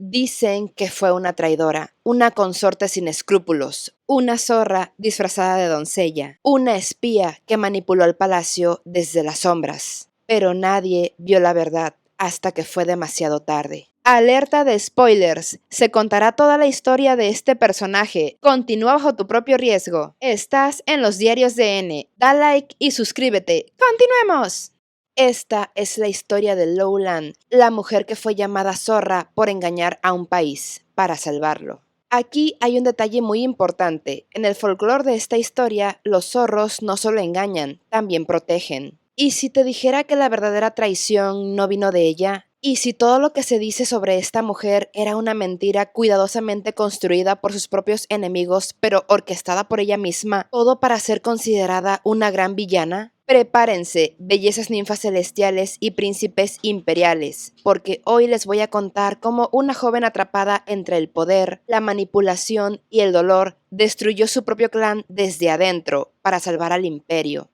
Dicen que fue una traidora, una consorte sin escrúpulos, una zorra disfrazada de doncella, una espía que manipuló el palacio desde las sombras. Pero nadie vio la verdad hasta que fue demasiado tarde. Alerta de spoilers. Se contará toda la historia de este personaje. Continúa bajo tu propio riesgo. Estás en los diarios de N. Da like y suscríbete. ¡Continuemos! Esta es la historia de Lowland, la mujer que fue llamada zorra por engañar a un país para salvarlo. Aquí hay un detalle muy importante. En el folclore de esta historia, los zorros no solo engañan, también protegen. ¿Y si te dijera que la verdadera traición no vino de ella? ¿Y si todo lo que se dice sobre esta mujer era una mentira cuidadosamente construida por sus propios enemigos, pero orquestada por ella misma, todo para ser considerada una gran villana? Prepárense, bellezas ninfas celestiales y príncipes imperiales, porque hoy les voy a contar cómo una joven atrapada entre el poder, la manipulación y el dolor destruyó su propio clan desde adentro para salvar al imperio.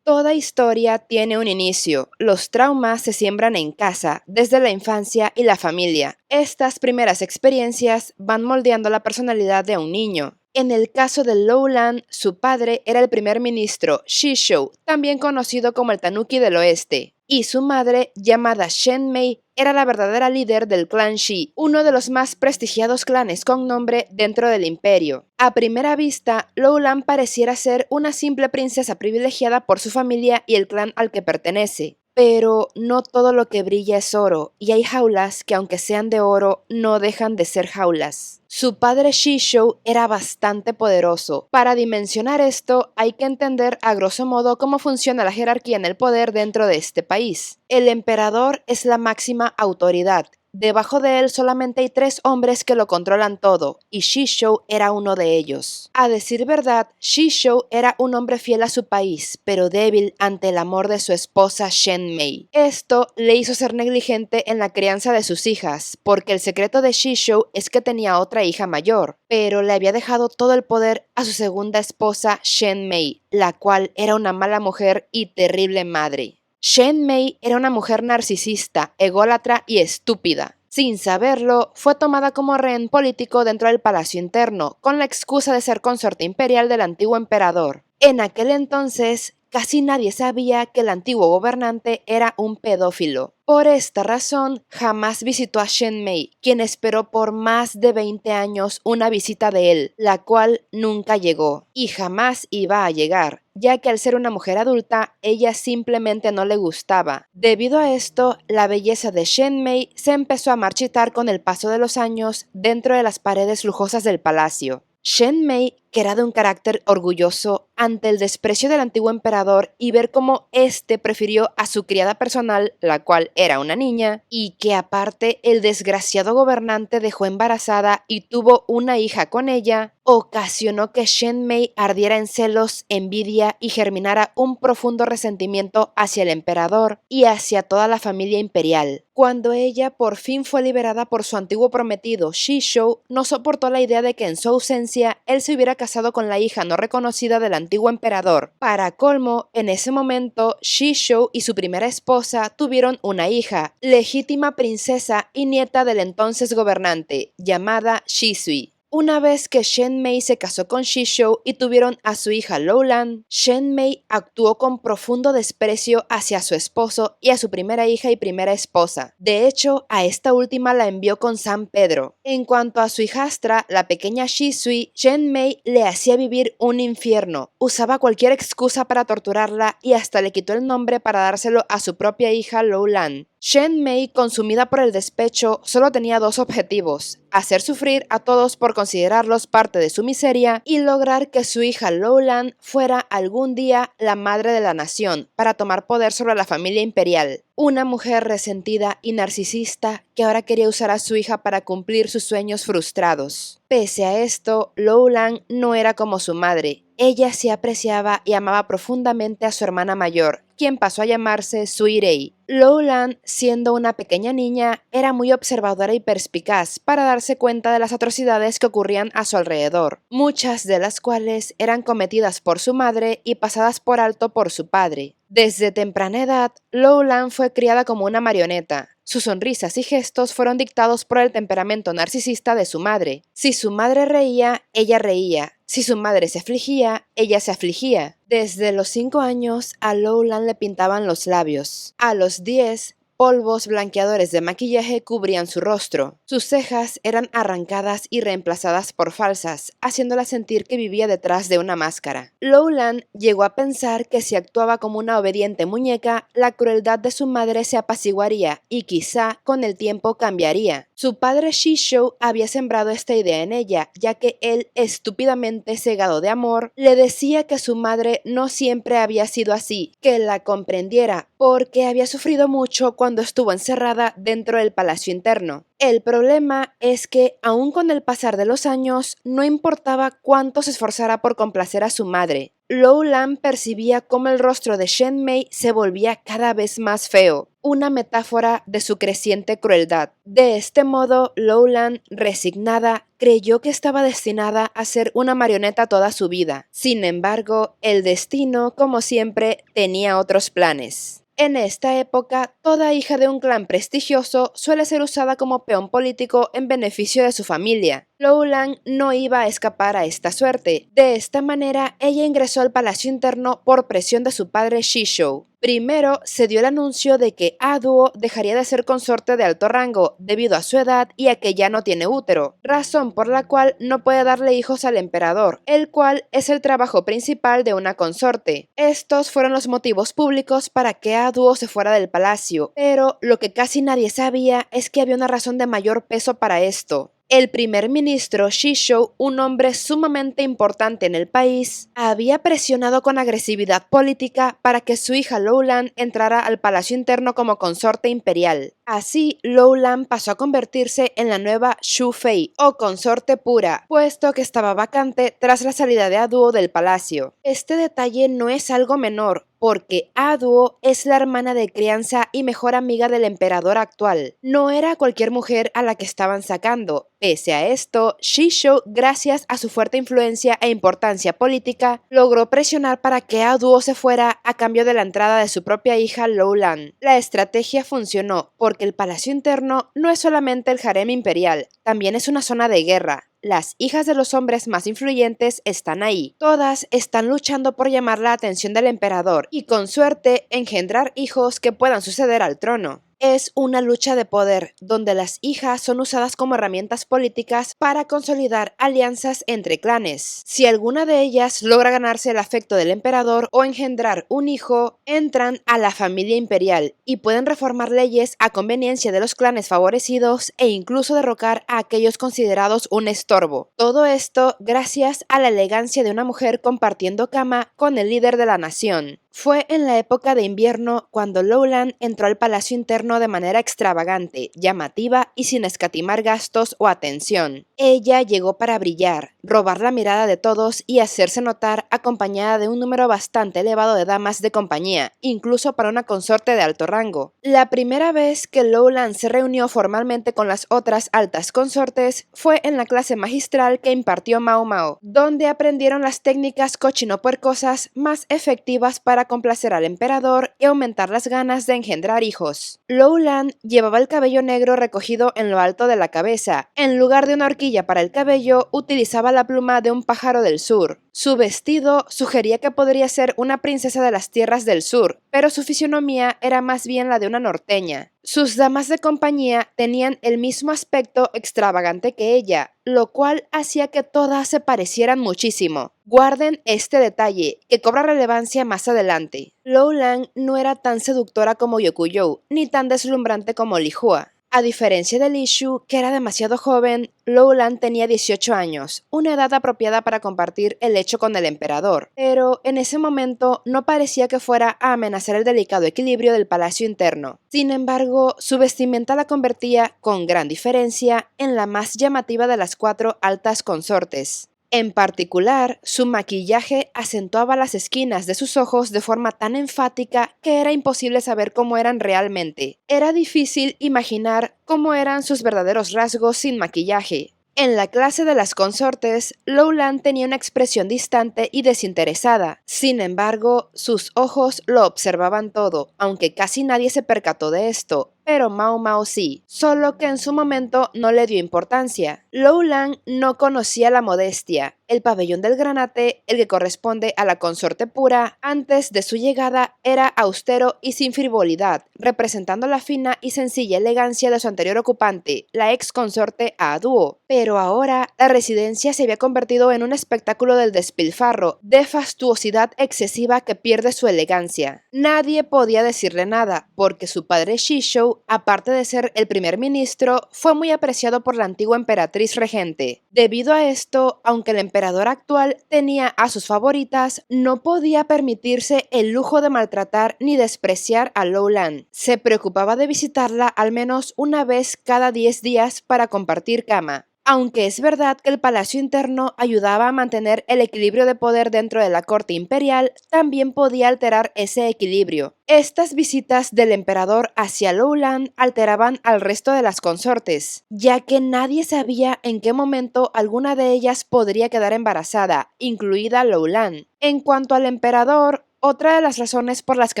Toda historia tiene un inicio. Los traumas se siembran en casa, desde la infancia y la familia. Estas primeras experiencias van moldeando la personalidad de un niño. En el caso de Lowland, su padre era el primer ministro Shishou, también conocido como el Tanuki del Oeste, y su madre, llamada Shen Mei, era la verdadera líder del clan Shi, uno de los más prestigiados clanes con nombre dentro del imperio. A primera vista, Lowland pareciera ser una simple princesa privilegiada por su familia y el clan al que pertenece. Pero no todo lo que brilla es oro, y hay jaulas que aunque sean de oro, no dejan de ser jaulas. Su padre Shishou era bastante poderoso. Para dimensionar esto, hay que entender a grosso modo cómo funciona la jerarquía en el poder dentro de este país. El emperador es la máxima autoridad. Debajo de él solamente hay 3 hombres que lo controlan todo, y Shishou era uno de ellos. A decir verdad, Shishou era un hombre fiel a su país, pero débil ante el amor de su esposa Shen Mei. Esto le hizo ser negligente en la crianza de sus hijas, porque el secreto de Shishou es que tenía otra hija mayor, pero le había dejado todo el poder a su segunda esposa Shen Mei, la cual era una mala mujer y terrible madre. Shen Mei era una mujer narcisista, ególatra y estúpida. Sin saberlo, fue tomada como rehén político dentro del palacio interno, con la excusa de ser consorte imperial del antiguo emperador. En aquel entonces, casi nadie sabía que el antiguo gobernante era un pedófilo. Por esta razón, jamás visitó a Shen Mei, quien esperó por más de 20 años una visita de él, la cual nunca llegó, y jamás iba a llegar, ya que al ser una mujer adulta, ella simplemente no le gustaba. Debido a esto, la belleza de Shen Mei se empezó a marchitar con el paso de los años dentro de las paredes lujosas del palacio. Shen Mei, que era de un carácter orgulloso ante el desprecio del antiguo emperador y ver cómo éste prefirió a su criada personal, la cual era una niña, y que aparte el desgraciado gobernante dejó embarazada y tuvo una hija con ella, ocasionó que Shen Mei ardiera en celos, envidia y germinara un profundo resentimiento hacia el emperador y hacia toda la familia imperial. Cuando ella por fin fue liberada por su antiguo prometido Shishou, no soportó la idea de que en su ausencia él se hubiera casado con la hija no reconocida del antiguo emperador. Para colmo, en ese momento, Shishou y su primera esposa tuvieron una hija, legítima princesa y nieta del entonces gobernante, llamada Shisui. Una vez que Shen Mei se casó con Shishou y tuvieron a su hija Lowland, Shen Mei actuó con profundo desprecio hacia su esposo y a su primera hija y primera esposa. De hecho, a esta última la envió con San Pedro. En cuanto a su hijastra, la pequeña Shisui, Shen Mei le hacía vivir un infierno. Usaba cualquier excusa para torturarla y hasta le quitó el nombre para dárselo a su propia hija Lowland. Shen Mei, consumida por el despecho, solo tenía 2 objetivos: hacer sufrir a todos por considerarlos parte de su miseria y lograr que su hija Lowland fuera algún día la madre de la nación para tomar poder sobre la familia imperial. Una mujer resentida y narcisista que ahora quería usar a su hija para cumplir sus sueños frustrados. Pese a esto, Lowland no era como su madre. Ella sí apreciaba y amaba profundamente a su hermana mayor, quien pasó a llamarse Suirei. Lowland, siendo una pequeña niña, era muy observadora y perspicaz para darse cuenta de las atrocidades que ocurrían a su alrededor, muchas de las cuales eran cometidas por su madre y pasadas por alto por su padre. Desde temprana edad, Lowland fue criada como una marioneta. Sus sonrisas y gestos fueron dictados por el temperamento narcisista de su madre. Si su madre reía, ella reía. Si su madre se afligía, ella se afligía. Desde los 5 años, a Lowland le pintaban los labios. A los 10, polvos blanqueadores de maquillaje cubrían su rostro. Sus cejas eran arrancadas y reemplazadas por falsas, haciéndola sentir que vivía detrás de una máscara. Lowland llegó a pensar que si actuaba como una obediente muñeca, la crueldad de su madre se apaciguaría y quizá con el tiempo cambiaría. Su padre Shisho había sembrado esta idea en ella, ya que él, estúpidamente cegado de amor, le decía que su madre no siempre había sido así, que la comprendiera, porque había sufrido mucho cuando estuvo encerrada dentro del palacio interno. El problema es que, aun con el pasar de los años, no importaba cuánto se esforzara por complacer a su madre. Lowland percibía cómo el rostro de Shenmei se volvía cada vez más feo, una metáfora de su creciente crueldad. De este modo, Lowland, resignada, creyó que estaba destinada a ser una marioneta toda su vida. Sin embargo, el destino, como siempre, tenía otros planes. En esta época, toda hija de un clan prestigioso suele ser usada como peón político en beneficio de su familia. Lowland no iba a escapar a esta suerte. De esta manera, ella ingresó al palacio interno por presión de su padre Shisho. Primero, se dio el anuncio de que Aduo dejaría de ser consorte de alto rango debido a su edad y a que ya no tiene útero, razón por la cual no puede darle hijos al emperador, el cual es el trabajo principal de una consorte. Estos fueron los motivos públicos para que Aduo se fuera del palacio, pero lo que casi nadie sabía es que había una razón de mayor peso para esto. El primer ministro Shisho, un hombre sumamente importante en el país, había presionado con agresividad política para que su hija Lowland entrara al palacio interno como consorte imperial. Así, Lowland pasó a convertirse en la nueva Shu Fei, o consorte pura, puesto que estaba vacante tras la salida de Aduo del palacio. Este detalle no es algo menor, porque Aduo es la hermana de crianza y mejor amiga del emperador actual. No era cualquier mujer a la que estaban sacando. Pese a esto, Shisho, gracias a su fuerte influencia e importancia política, logró presionar para que Aduo se fuera a cambio de la entrada de su propia hija Lowland. La estrategia funcionó, porque el palacio interno no es solamente el harem imperial, también es una zona de guerra. Las hijas de los hombres más influyentes están ahí. Todas están luchando por llamar la atención del emperador y, con suerte, engendrar hijos que puedan suceder al trono. Es una lucha de poder, donde las hijas son usadas como herramientas políticas para consolidar alianzas entre clanes. Si alguna de ellas logra ganarse el afecto del emperador o engendrar un hijo, entran a la familia imperial y pueden reformar leyes a conveniencia de los clanes favorecidos e incluso derrocar a aquellos considerados un estorbo. Todo esto gracias a la elegancia de una mujer compartiendo cama con el líder de la nación. Fue en la época de invierno cuando Lowland entró al palacio interno de manera extravagante, llamativa y sin escatimar gastos o atención. Ella llegó para brillar, robar la mirada de todos y hacerse notar acompañada de un número bastante elevado de damas de compañía, incluso para una consorte de alto rango. La primera vez que Lowland se reunió formalmente con las otras altas consortes fue en la clase magistral que impartió Mao Mao, donde aprendieron las técnicas cochinopuercosas más efectivas para complacer al emperador y aumentar las ganas de engendrar hijos. Lowland llevaba el cabello negro recogido en lo alto de la cabeza. En lugar de una horquilla para el cabello, utilizaba la pluma de un pájaro del sur. Su vestido sugería que podría ser una princesa de las tierras del sur, pero su fisionomía era más bien la de una norteña. Sus damas de compañía tenían el mismo aspecto extravagante que ella, lo cual hacía que todas se parecieran muchísimo. Guarden este detalle, que cobra relevancia más adelante. Lowland no era tan seductora como Yokuyou, ni tan deslumbrante como Li Hua. A diferencia de Li Shu, que era demasiado joven, Lowland tenía 18 años, una edad apropiada para compartir el lecho con el emperador, pero en ese momento no parecía que fuera a amenazar el delicado equilibrio del palacio interno. Sin embargo, su vestimenta la convertía, con gran diferencia, en la más llamativa de las 4 altas consortes. En particular, su maquillaje acentuaba las esquinas de sus ojos de forma tan enfática que era imposible saber cómo eran realmente. Era difícil imaginar cómo eran sus verdaderos rasgos sin maquillaje. En la clase de las consortes, Lowland tenía una expresión distante y desinteresada. Sin embargo, sus ojos lo observaban todo, aunque casi nadie se percató de esto. Pero Mao Mao sí, solo que en su momento no le dio importancia. Lowland no conocía la modestia. El pabellón del granate, el que corresponde a la consorte pura, antes de su llegada era austero y sin frivolidad, representando la fina y sencilla elegancia de su anterior ocupante, la ex consorte A Dúo. Pero ahora la residencia se había convertido en un espectáculo del despilfarro, de fastuosidad excesiva que pierde su elegancia. Nadie podía decirle nada, porque su padre Shishou, aparte de ser el primer ministro, fue muy apreciado por la antigua emperatriz regente. Debido a esto, aunque el emperador actual tenía a sus favoritas, no podía permitirse el lujo de maltratar ni despreciar a Lowland. Se preocupaba de visitarla al menos una vez cada 10 días para compartir cama. Aunque es verdad que el palacio interno ayudaba a mantener el equilibrio de poder dentro de la corte imperial, también podía alterar ese equilibrio. Estas visitas del emperador hacia Lowland alteraban al resto de las consortes, ya que nadie sabía en qué momento alguna de ellas podría quedar embarazada, incluida Lowland. En cuanto al emperador, otra de las razones por las que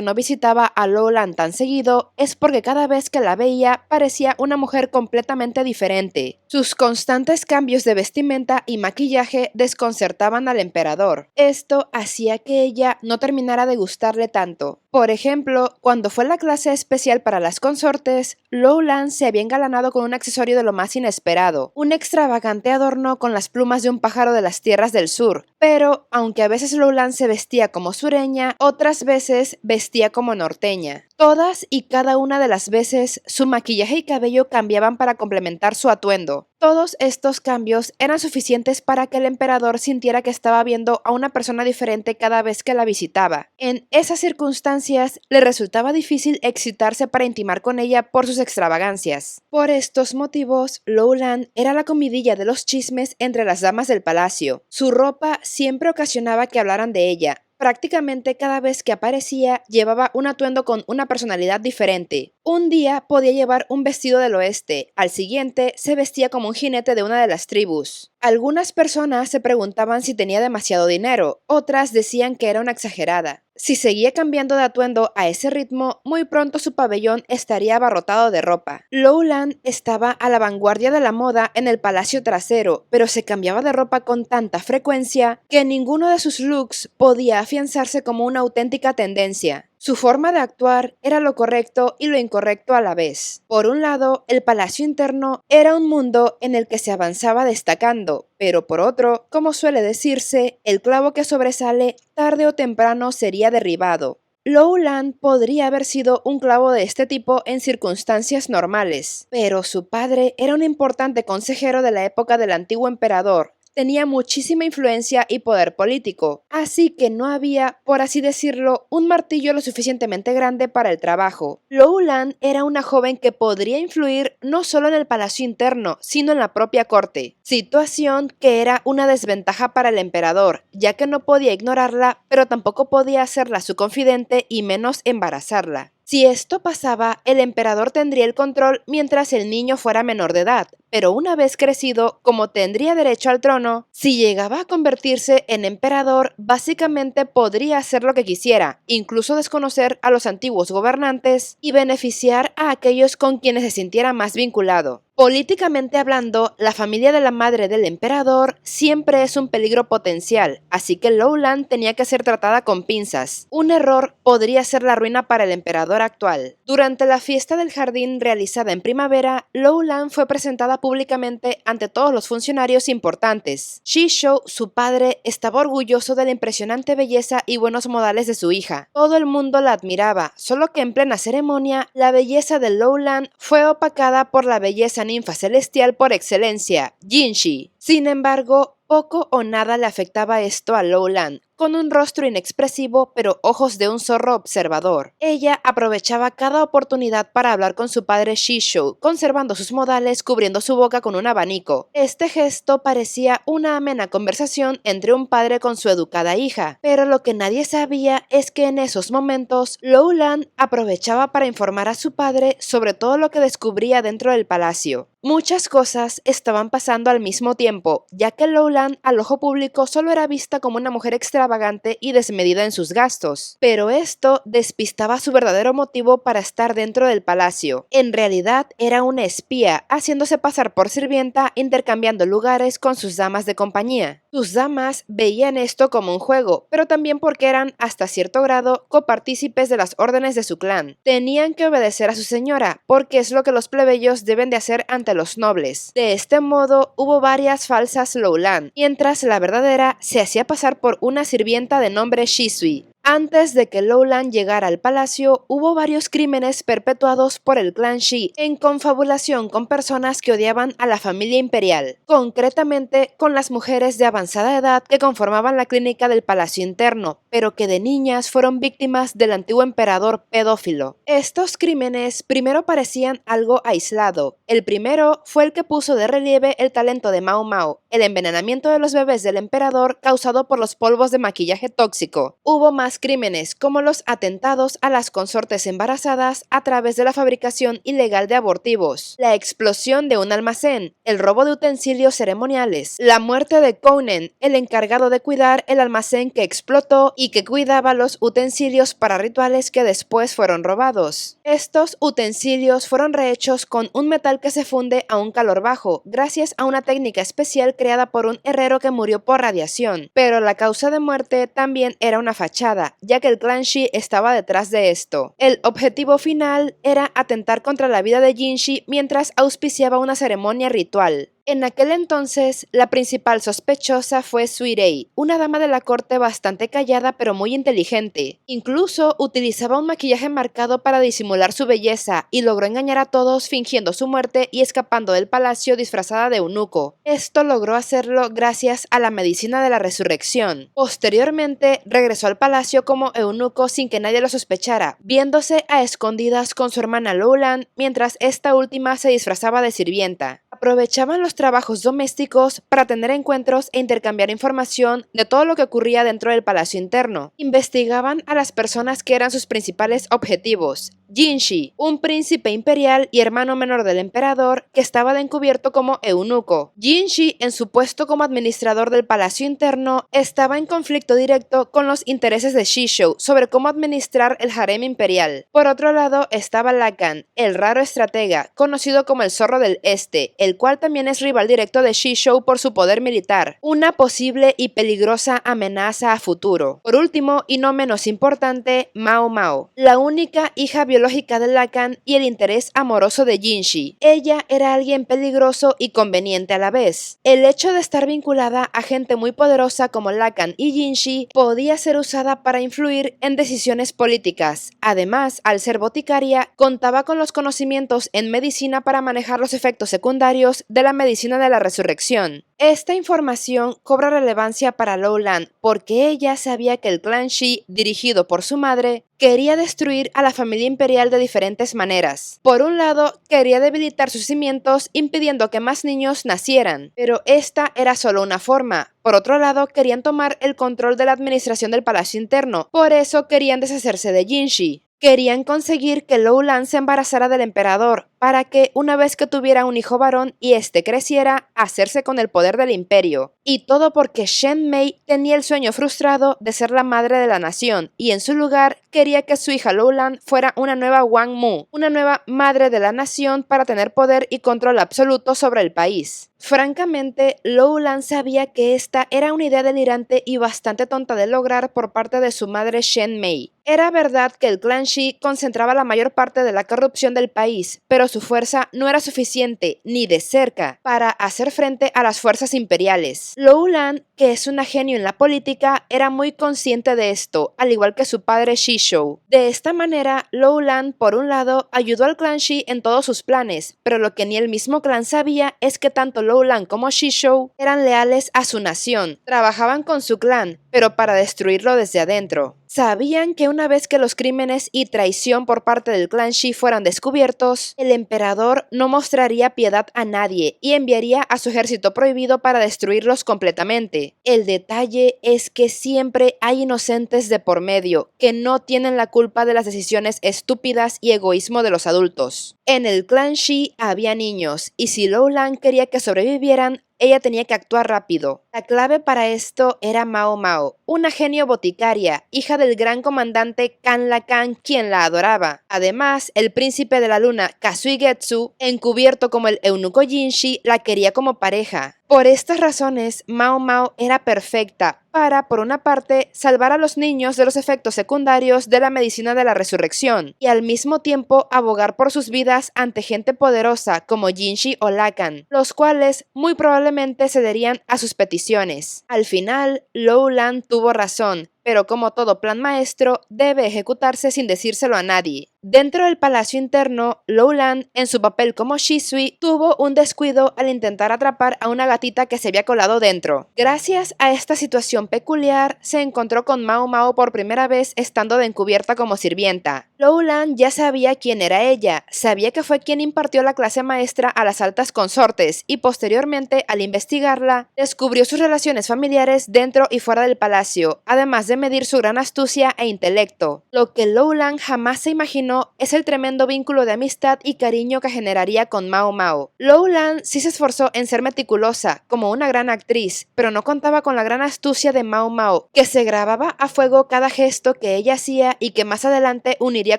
no visitaba a Lowland tan seguido es porque cada vez que la veía parecía una mujer completamente diferente. Sus constantes cambios de vestimenta y maquillaje desconcertaban al emperador. Esto hacía que ella no terminara de gustarle tanto. Por ejemplo, cuando fue la clase especial para las consortes, Lowland se había engalanado con un accesorio de lo más inesperado, un extravagante adorno con las plumas de un pájaro de las tierras del sur. Pero, aunque a veces Lowland se vestía como sureña, otras veces vestía como norteña. Todas y cada una de las veces, su maquillaje y cabello cambiaban para complementar su atuendo. Todos estos cambios eran suficientes para que el emperador sintiera que estaba viendo a una persona diferente cada vez que la visitaba. En esas circunstancias, le resultaba difícil excitarse para intimar con ella por sus extravagancias. Por estos motivos, Lowland era la comidilla de los chismes entre las damas del palacio. Su ropa siempre ocasionaba que hablaran de ella. Prácticamente cada vez que aparecía llevaba un atuendo con una personalidad diferente. Un día podía llevar un vestido del oeste, al siguiente se vestía como un jinete de una de las tribus. Algunas personas se preguntaban si tenía demasiado dinero, otras decían que era una exagerada. Si seguía cambiando de atuendo a ese ritmo, muy pronto su pabellón estaría abarrotado de ropa. Lowland estaba a la vanguardia de la moda en el palacio trasero, pero se cambiaba de ropa con tanta frecuencia que ninguno de sus looks podía afianzarse como una auténtica tendencia. Su forma de actuar era lo correcto y lo incorrecto a la vez. Por un lado, el palacio interno era un mundo en el que se avanzaba destacando, pero por otro, como suele decirse, el clavo que sobresale tarde o temprano sería derribado. Lowland podría haber sido un clavo de este tipo en circunstancias normales, pero su padre era un importante consejero de la época del antiguo emperador. Tenía muchísima influencia y poder político, así que no había, por así decirlo, un martillo lo suficientemente grande para el trabajo. Lowland era una joven que podría influir no solo en el palacio interno, sino en la propia corte, situación que era una desventaja para el emperador, ya que no podía ignorarla, pero tampoco podía hacerla su confidente y menos embarazarla. Si esto pasaba, el emperador tendría el control mientras el niño fuera menor de edad, pero una vez crecido, como tendría derecho al trono, si llegaba a convertirse en emperador, básicamente podría hacer lo que quisiera, incluso desconocer a los antiguos gobernantes y beneficiar a aquellos con quienes se sintiera más vinculado. Políticamente hablando, la familia de la madre del emperador siempre es un peligro potencial, así que Lowland tenía que ser tratada con pinzas. Un error podría ser la ruina para el emperador actual. Durante la fiesta del jardín realizada en primavera, Lowland fue presentada públicamente ante todos los funcionarios importantes. Shishou, su padre, estaba orgulloso de la impresionante belleza y buenos modales de su hija. Todo el mundo la admiraba, solo que en plena ceremonia, la belleza de Lowland fue opacada por la belleza ninfa celestial por excelencia, Jinshi. Sin embargo, Poco o nada le afectaba esto a Lowland, con un rostro inexpresivo pero ojos de un zorro observador. Ella aprovechaba cada oportunidad para hablar con su padre Shisho, conservando sus modales, cubriendo su boca con un abanico. Este gesto parecía una amena conversación entre un padre con su educada hija, pero lo que nadie sabía es que en esos momentos Lowland aprovechaba para informar a su padre sobre todo lo que descubría dentro del palacio. Muchas cosas estaban pasando al mismo tiempo, ya que Lowland al ojo público solo era vista como una mujer extravagante y desmedida en sus gastos, pero esto despistaba su verdadero motivo para estar dentro del palacio. En realidad era una espía, haciéndose pasar por sirvienta, intercambiando lugares con sus damas de compañía. Sus damas veían esto como un juego, pero también porque eran, hasta cierto grado, copartícipes de las órdenes de su clan. Tenían que obedecer a su señora, porque es lo que los plebeyos deben de hacer ante los nobles. De este modo, hubo varias falsas Lowland, mientras la verdadera se hacía pasar por una sirvienta de nombre Shisui. Antes de que Lowland llegara al palacio, hubo varios crímenes perpetuados por el clan Shi en confabulación con personas que odiaban a la familia imperial, concretamente con las mujeres de avanzada edad que conformaban la clínica del palacio interno, pero que de niñas fueron víctimas del antiguo emperador pedófilo. Estos crímenes primero parecían algo aislado. El primero fue el que puso de relieve el talento de Mao Mao, el envenenamiento de los bebés del emperador causado por los polvos de maquillaje tóxico. Hubo más crímenes como los atentados a las consortes embarazadas a través de la fabricación ilegal de abortivos, la explosión de un almacén, el robo de utensilios ceremoniales, la muerte de Kounen, el encargado de cuidar el almacén que explotó y que cuidaba los utensilios para rituales que después fueron robados. Estos utensilios fueron rehechos con un metal que se funde a un calor bajo, gracias a una técnica especial creada por un herrero que murió por radiación, pero la causa de muerte también era una fachada, ya que el clan Shi estaba detrás de esto. El objetivo final era atentar contra la vida de Jinshi mientras auspiciaba una ceremonia ritual. En aquel entonces, la principal sospechosa fue Suirei, una dama de la corte bastante callada pero muy inteligente. Incluso utilizaba un maquillaje marcado para disimular su belleza y logró engañar a todos fingiendo su muerte y escapando del palacio disfrazada de eunuco. Esto logró hacerlo gracias a la medicina de la resurrección. Posteriormente, regresó al palacio como eunuco sin que nadie lo sospechara, viéndose a escondidas con su hermana Lowland mientras esta última se disfrazaba de sirvienta. Aprovechaban los trabajos domésticos para tener encuentros e intercambiar información de todo lo que ocurría dentro del palacio interno. Investigaban a las personas que eran sus principales objetivos. Jinshi, un príncipe imperial y hermano menor del emperador que estaba de encubierto como eunuco. Jinshi, en su puesto como administrador del palacio interno, estaba en conflicto directo con los intereses de Shisho sobre cómo administrar el harem imperial. Por otro lado estaba Lakan, el raro estratega, conocido como el Zorro del Este, el cual también es rival directo de Shisho por su poder militar, una posible y peligrosa amenaza a futuro. Por último, y no menos importante, Mao Mao, la única hija biológica de Lakan y el interés amoroso de Jinshi. Ella era alguien peligroso y conveniente a la vez. El hecho de estar vinculada a gente muy poderosa como Lakan y Jinshi podía ser usada para influir en decisiones políticas. Además, al ser boticaria, contaba con los conocimientos en medicina para manejar los efectos secundarios de la medicina de la resurrección. Esta información cobra relevancia para Lowland porque ella sabía que el clan Shi, dirigido por su madre, quería destruir a la familia imperial de diferentes maneras. Por un lado, quería debilitar sus cimientos impidiendo que más niños nacieran, pero esta era solo una forma. Por otro lado, querían tomar el control de la administración del palacio interno, por eso querían deshacerse de Jinshi. Querían conseguir que Lowland se embarazara del emperador, para que, una vez que tuviera un hijo varón y este creciera, hacerse con el poder del imperio. Y todo porque Shen Mei tenía el sueño frustrado de ser la madre de la nación, y en su lugar quería que su hija Lowland fuera una nueva Wang Mu, una nueva madre de la nación para tener poder y control absoluto sobre el país. Francamente, Lowland sabía que esta era una idea delirante y bastante tonta de lograr por parte de su madre Shen Mei. Era verdad que el clan Shi concentraba la mayor parte de la corrupción del país, pero su fuerza no era suficiente, ni de cerca, para hacer frente a las fuerzas imperiales. Lou Lan, que es una genio en la política, era muy consciente de esto, al igual que su padre Shishou. De esta manera, Lou Lan, por un lado, ayudó al clan Shi en todos sus planes, pero lo que ni el mismo clan sabía es que tanto Lou Lan como Shishou eran leales a su nación, trabajaban con su clan, pero para destruirlo desde adentro. Sabían que una vez que los crímenes y traición por parte del clan Shi fueran descubiertos, el emperador no mostraría piedad a nadie y enviaría a su ejército prohibido para destruirlos completamente. El detalle es que siempre hay inocentes de por medio, que no tienen la culpa de las decisiones estúpidas y egoísmo de los adultos. En el clan Shi había niños, y si Lou Lan quería que sobrevivieran, ella tenía que actuar rápido. La clave para esto era Mao Mao, una genio boticaria, hija del gran comandante Kan Lakan, quien la adoraba. Además, el príncipe de la luna, Kasuigetsu, encubierto como el eunuco Jinshi, la quería como pareja. Por estas razones, Mao Mao era perfecta para, por una parte, salvar a los niños de los efectos secundarios de la medicina de la resurrección, y al mismo tiempo abogar por sus vidas ante gente poderosa como Jinshi o Lakan, los cuales muy probablemente cederían a sus peticiones. Al final, Lou Lan tuvo razón, pero como todo plan maestro, debe ejecutarse sin decírselo a nadie. Dentro del palacio interno, Lou Lan, en su papel como Shisui, tuvo un descuido al intentar atrapar a una gatita que se había colado dentro. Gracias a esta situación peculiar, se encontró con Mao Mao por primera vez estando de encubierta como sirvienta. Lou Lan ya sabía quién era ella, sabía que fue quien impartió la clase maestra a las altas consortes y posteriormente, al investigarla, descubrió sus relaciones familiares dentro y fuera del palacio, además de medir su gran astucia e intelecto. Lo que Lou Lan jamás se imaginó es el tremendo vínculo de amistad y cariño que generaría con Mao Mao. Lou Lan sí se esforzó en ser meticulosa, como una gran actriz, pero no contaba con la gran astucia de Mao Mao, que se grababa a fuego cada gesto que ella hacía y que más adelante uniría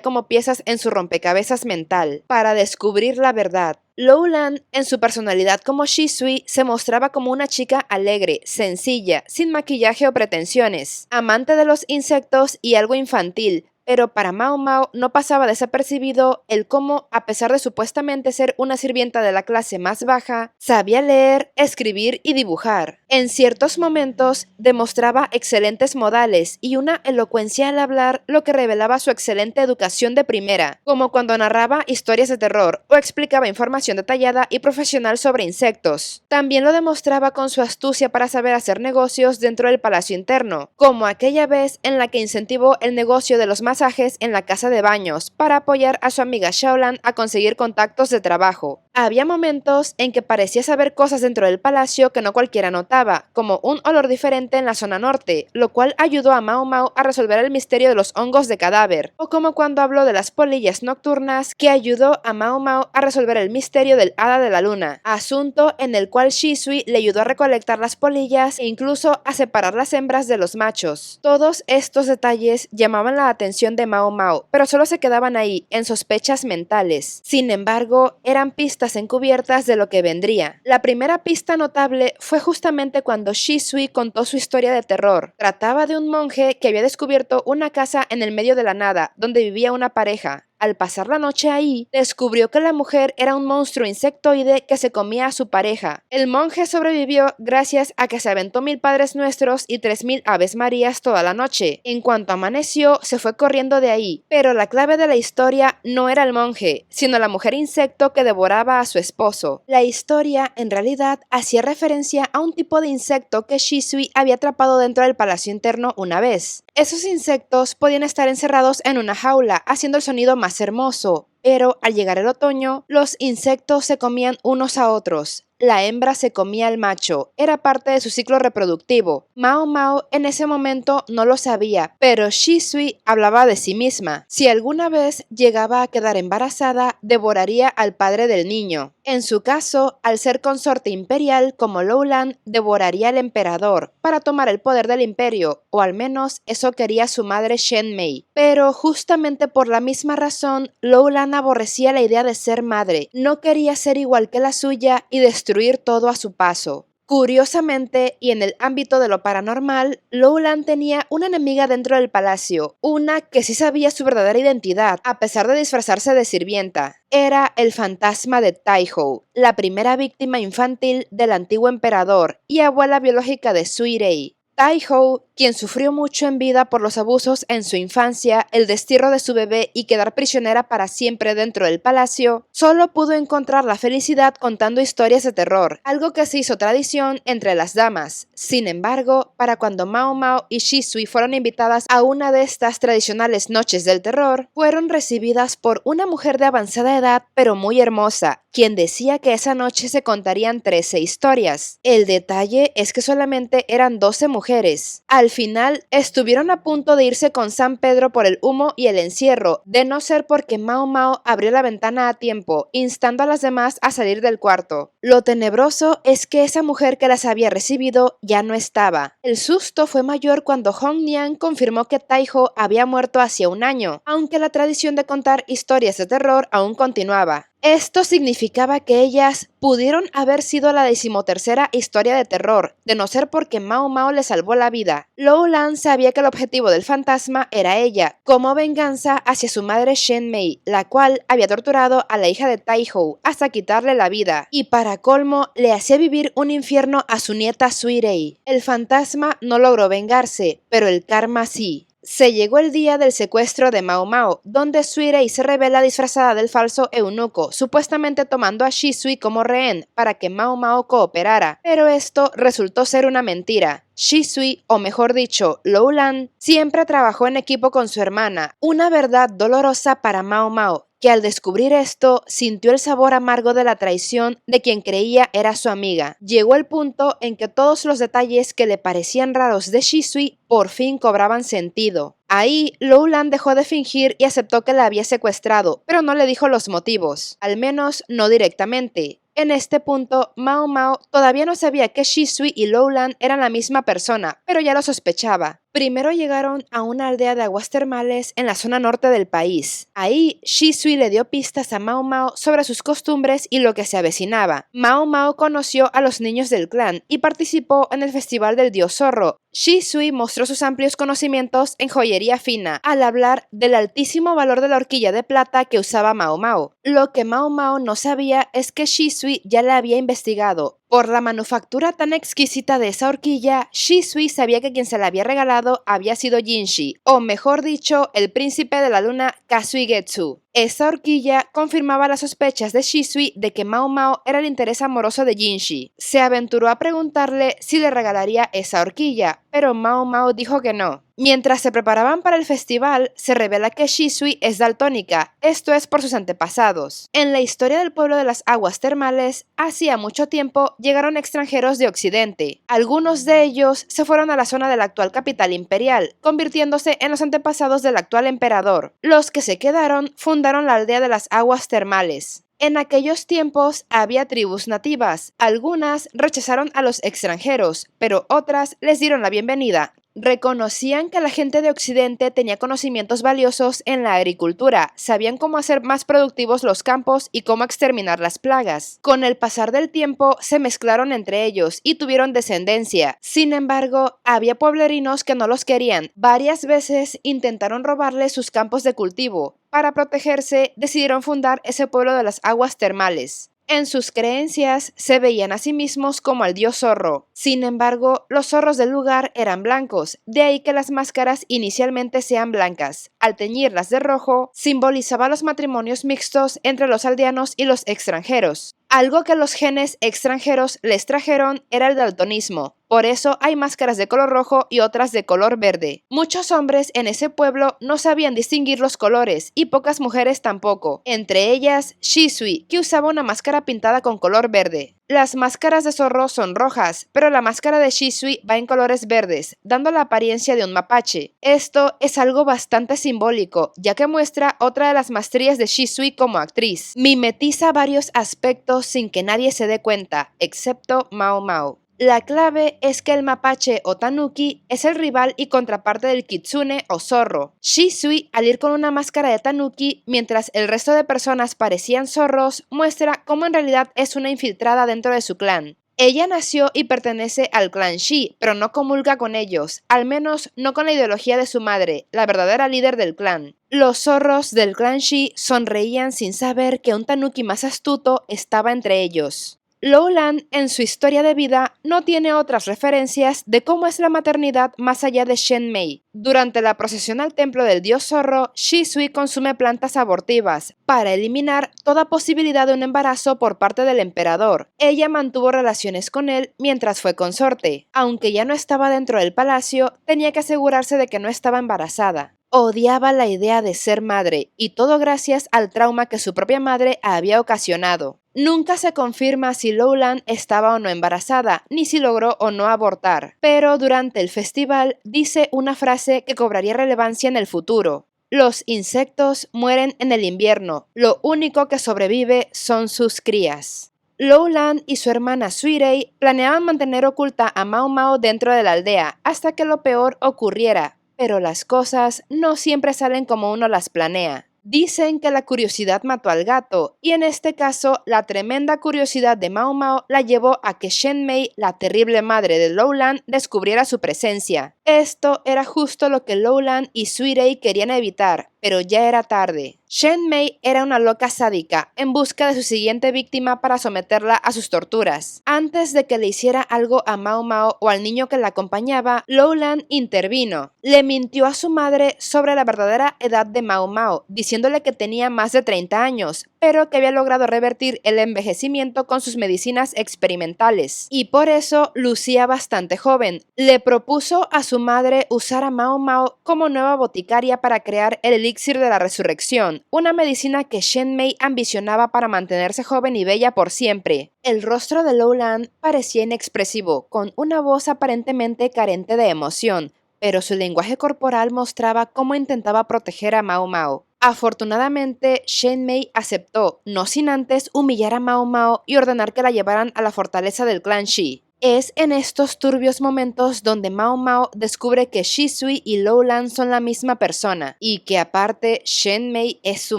como piezas en su rompecabezas mental, para descubrir la verdad. Lou Lan, en su personalidad como Shisui, se mostraba como una chica alegre, sencilla, sin maquillaje o pretensiones, amante de los insectos y algo infantil, pero para Mao Mao no pasaba desapercibido el cómo, a pesar de supuestamente ser una sirvienta de la clase más baja, sabía leer, escribir y dibujar. En ciertos momentos demostraba excelentes modales y una elocuencia al hablar, lo que revelaba su excelente educación de primera, como cuando narraba historias de terror o explicaba información detallada y profesional sobre insectos. También lo demostraba con su astucia para saber hacer negocios dentro del palacio interno, como aquella vez en la que incentivó el negocio de los masajes en la casa de baños para apoyar a su amiga Xiaolan a conseguir contactos de trabajo. Había momentos en que parecía saber cosas dentro del palacio que no cualquiera notaba, como un olor diferente en la zona norte, lo cual ayudó a Mao Mao a resolver el misterio de los hongos de cadáver, o como cuando habló de las polillas nocturnas, que ayudó a Mao Mao a resolver el misterio del hada de la luna, asunto en el cual Shisui le ayudó a recolectar las polillas e incluso a separar las hembras de los machos. Todos estos detalles llamaban la atención de Mao Mao, pero solo se quedaban ahí, en sospechas mentales. Sin embargo, eran pistas encubiertas de lo que vendría. La primera pista notable fue justamente cuando Shisui contó su historia de terror. Trataba de un monje que había descubierto una casa en el medio de la nada, donde vivía una pareja. Al pasar la noche ahí, descubrió que la mujer era un monstruo insectoide que se comía a su pareja. El monje sobrevivió gracias a que se aventó 1000 Padres Nuestros y 3000 Aves Marías toda la noche. En cuanto amaneció, se fue corriendo de ahí. Pero la clave de la historia no era el monje, sino la mujer insecto que devoraba a su esposo. La historia, en realidad, hacía referencia a un tipo de insecto que Shisui había atrapado dentro del palacio interno una vez. Esos insectos podían estar encerrados en una jaula, haciendo el sonido más hermoso, pero al llegar el otoño, los insectos se comían unos a otros. La hembra se comía al macho, era parte de su ciclo reproductivo. Mao Mao en ese momento no lo sabía, pero Shisui hablaba de sí misma. Si alguna vez llegaba a quedar embarazada, devoraría al padre del niño. En su caso, al ser consorte imperial como Lou Lan, devoraría al emperador para tomar el poder del imperio, o al menos eso quería su madre Shen Mei. Pero justamente por la misma razón, Lou Lan aborrecía la idea de ser madre, no quería ser igual que la suya y destruir todo a su paso. Curiosamente, y en el ámbito de lo paranormal, Lowland tenía una enemiga dentro del palacio, una que sí sabía su verdadera identidad, a pesar de disfrazarse de sirvienta. Era el fantasma de Taiho, la primera víctima infantil del antiguo emperador y abuela biológica de Suirei. Taiho, quien sufrió mucho en vida por los abusos en su infancia, el destierro de su bebé y quedar prisionera para siempre dentro del palacio, solo pudo encontrar la felicidad contando historias de terror, algo que se hizo tradición entre las damas. Sin embargo, para cuando Mao Mao y Shisui fueron invitadas a una de estas tradicionales noches del terror, fueron recibidas por una mujer de avanzada edad pero muy hermosa, quien decía que esa noche se contarían 13 historias. El detalle es que solamente eran 12 mujeres. Al final, estuvieron a punto de irse con San Pedro por el humo y el encierro, de no ser porque Mao Mao abrió la ventana a tiempo, instando a las demás a salir del cuarto. Lo tenebroso es que esa mujer que las había recibido ya no estaba. El susto fue mayor cuando Hong Niang confirmó que Taiho había muerto hacía un año, aunque la tradición de contar historias de terror aún continuaba. Esto significaba que ellas pudieron haber sido la 13ª historia de terror, de no ser porque Mao Mao le salvó la vida. Lowland sabía que el objetivo del fantasma era ella, como venganza hacia su madre Shen Mei, la cual había torturado a la hija de Taiho hasta quitarle la vida, y para colmo le hacía vivir un infierno a su nieta Suirei. El fantasma no logró vengarse, pero el karma sí. Se llegó el día del secuestro de Mao Mao, donde Suirei se revela disfrazada del falso eunuco, supuestamente tomando a Shisui como rehén para que Mao Mao cooperara, pero esto resultó ser una mentira. Shisui, o mejor dicho, Lowland, siempre trabajó en equipo con su hermana, una verdad dolorosa para Mao Mao, que al descubrir esto sintió el sabor amargo de la traición de quien creía era su amiga. Llegó el punto en que todos los detalles que le parecían raros de Shisui por fin cobraban sentido. Ahí, Lowland dejó de fingir y aceptó que la había secuestrado, pero no le dijo los motivos, al menos no directamente. En este punto, Mao Mao todavía no sabía que Shisui y Lowland eran la misma persona, pero ya lo sospechaba. Primero llegaron a una aldea de aguas termales en la zona norte del país. Ahí, Shisui le dio pistas a Mao Mao sobre sus costumbres y lo que se avecinaba. Mao Mao conoció a los niños del clan y participó en el festival del dios zorro. Shisui mostró sus amplios conocimientos en joyería fina al hablar del altísimo valor de la horquilla de plata que usaba Mao Mao. Lo que Mao Mao no sabía es que Shisui ya la había investigado. Por la manufactura tan exquisita de esa horquilla, Shisui sabía que quien se la había regalado había sido Jinshi, o mejor dicho, el príncipe de la luna Kasuigetsu. Esa horquilla confirmaba las sospechas de Shisui de que Mao Mao era el interés amoroso de Jinshi. Se aventuró a preguntarle si le regalaría esa horquilla, pero Mao Mao dijo que no. Mientras se preparaban para el festival, se revela que Shisui es daltónica, esto es por sus antepasados. En la historia del pueblo de las aguas termales, hacía mucho tiempo llegaron extranjeros de Occidente. Algunos de ellos se fueron a la zona de la actual capital imperial, convirtiéndose en los antepasados del actual emperador. Los que se quedaron fundaron la aldea de las aguas termales. En aquellos tiempos había tribus nativas. Algunas rechazaron a los extranjeros, pero otras les dieron la bienvenida. Reconocían que la gente de Occidente tenía conocimientos valiosos en la agricultura, sabían cómo hacer más productivos los campos y cómo exterminar las plagas. Con el pasar del tiempo se mezclaron entre ellos y tuvieron descendencia. Sin embargo, había pueblerinos que no los querían. Varias veces intentaron robarles sus campos de cultivo. Para protegerse, decidieron fundar ese pueblo de las aguas termales. En sus creencias, se veían a sí mismos como al dios zorro. Sin embargo, los zorros del lugar eran blancos, de ahí que las máscaras inicialmente sean blancas. Al teñirlas de rojo, simbolizaba los matrimonios mixtos entre los aldeanos y los extranjeros. Algo que los genes extranjeros les trajeron era el daltonismo. Por eso hay máscaras de color rojo y otras de color verde. Muchos hombres en ese pueblo no sabían distinguir los colores y pocas mujeres tampoco. Entre ellas, Shisui, que usaba una máscara pintada con color verde. Las máscaras de zorro son rojas, pero la máscara de Shisui va en colores verdes, dando la apariencia de un mapache. Esto es algo bastante simbólico, ya que muestra otra de las maestrías de Shisui como actriz. Mimetiza varios aspectos sin que nadie se dé cuenta, excepto Mao Mao. La clave es que el mapache o tanuki es el rival y contraparte del kitsune o zorro. Shisui, al ir con una máscara de tanuki, mientras el resto de personas parecían zorros, muestra cómo en realidad es una infiltrada dentro de su clan. Ella nació y pertenece al clan Shi, pero no comulga con ellos, al menos no con la ideología de su madre, la verdadera líder del clan. Los zorros del clan Shi sonreían sin saber que un tanuki más astuto estaba entre ellos. Lowland, en su historia de vida, no tiene otras referencias de cómo es la maternidad más allá de Shenmei. Durante la procesión al templo del dios zorro, Shisui consume plantas abortivas para eliminar toda posibilidad de un embarazo por parte del emperador. Ella mantuvo relaciones con él mientras fue consorte. Aunque ya no estaba dentro del palacio, tenía que asegurarse de que no estaba embarazada. Odiaba la idea de ser madre, y todo gracias al trauma que su propia madre había ocasionado. Nunca se confirma si Lowland estaba o no embarazada, ni si logró o no abortar, pero durante el festival dice una frase que cobraría relevancia en el futuro. Los insectos mueren en el invierno, lo único que sobrevive son sus crías. Lowland y su hermana Suirei planeaban mantener oculta a Mao Mao dentro de la aldea hasta que lo peor ocurriera, pero las cosas no siempre salen como uno las planea. Dicen que la curiosidad mató al gato, y en este caso, la tremenda curiosidad de Mao Mao la llevó a que Shenmei, la terrible madre de Lowland, descubriera su presencia. Esto era justo lo que Lowland y Suirei querían evitar, pero ya era tarde. Shenmei era una loca sádica, en busca de su siguiente víctima para someterla a sus torturas. Antes de que le hiciera algo a Mao Mao o al niño que la acompañaba, Lowland intervino. Le mintió a su madre sobre la verdadera edad de Mao Mao, diciéndole que tenía más de 30 años, pero que había logrado revertir el envejecimiento con sus medicinas experimentales, y por eso lucía bastante joven. Le propuso a su madre usar a Mao Mao como nueva boticaria para crear el elixir de la resurrección, una medicina que Shenmei ambicionaba para mantenerse joven y bella por siempre. El rostro de Lowland parecía inexpresivo, con una voz aparentemente carente de emoción, pero su lenguaje corporal mostraba cómo intentaba proteger a Mao Mao. Afortunadamente, Shenmei aceptó, no sin antes humillar a Mao Mao y ordenar que la llevaran a la fortaleza del clan Shi. Es en estos turbios momentos donde Mao Mao descubre que Shisui y Lowland son la misma persona, y que aparte Shenmei es su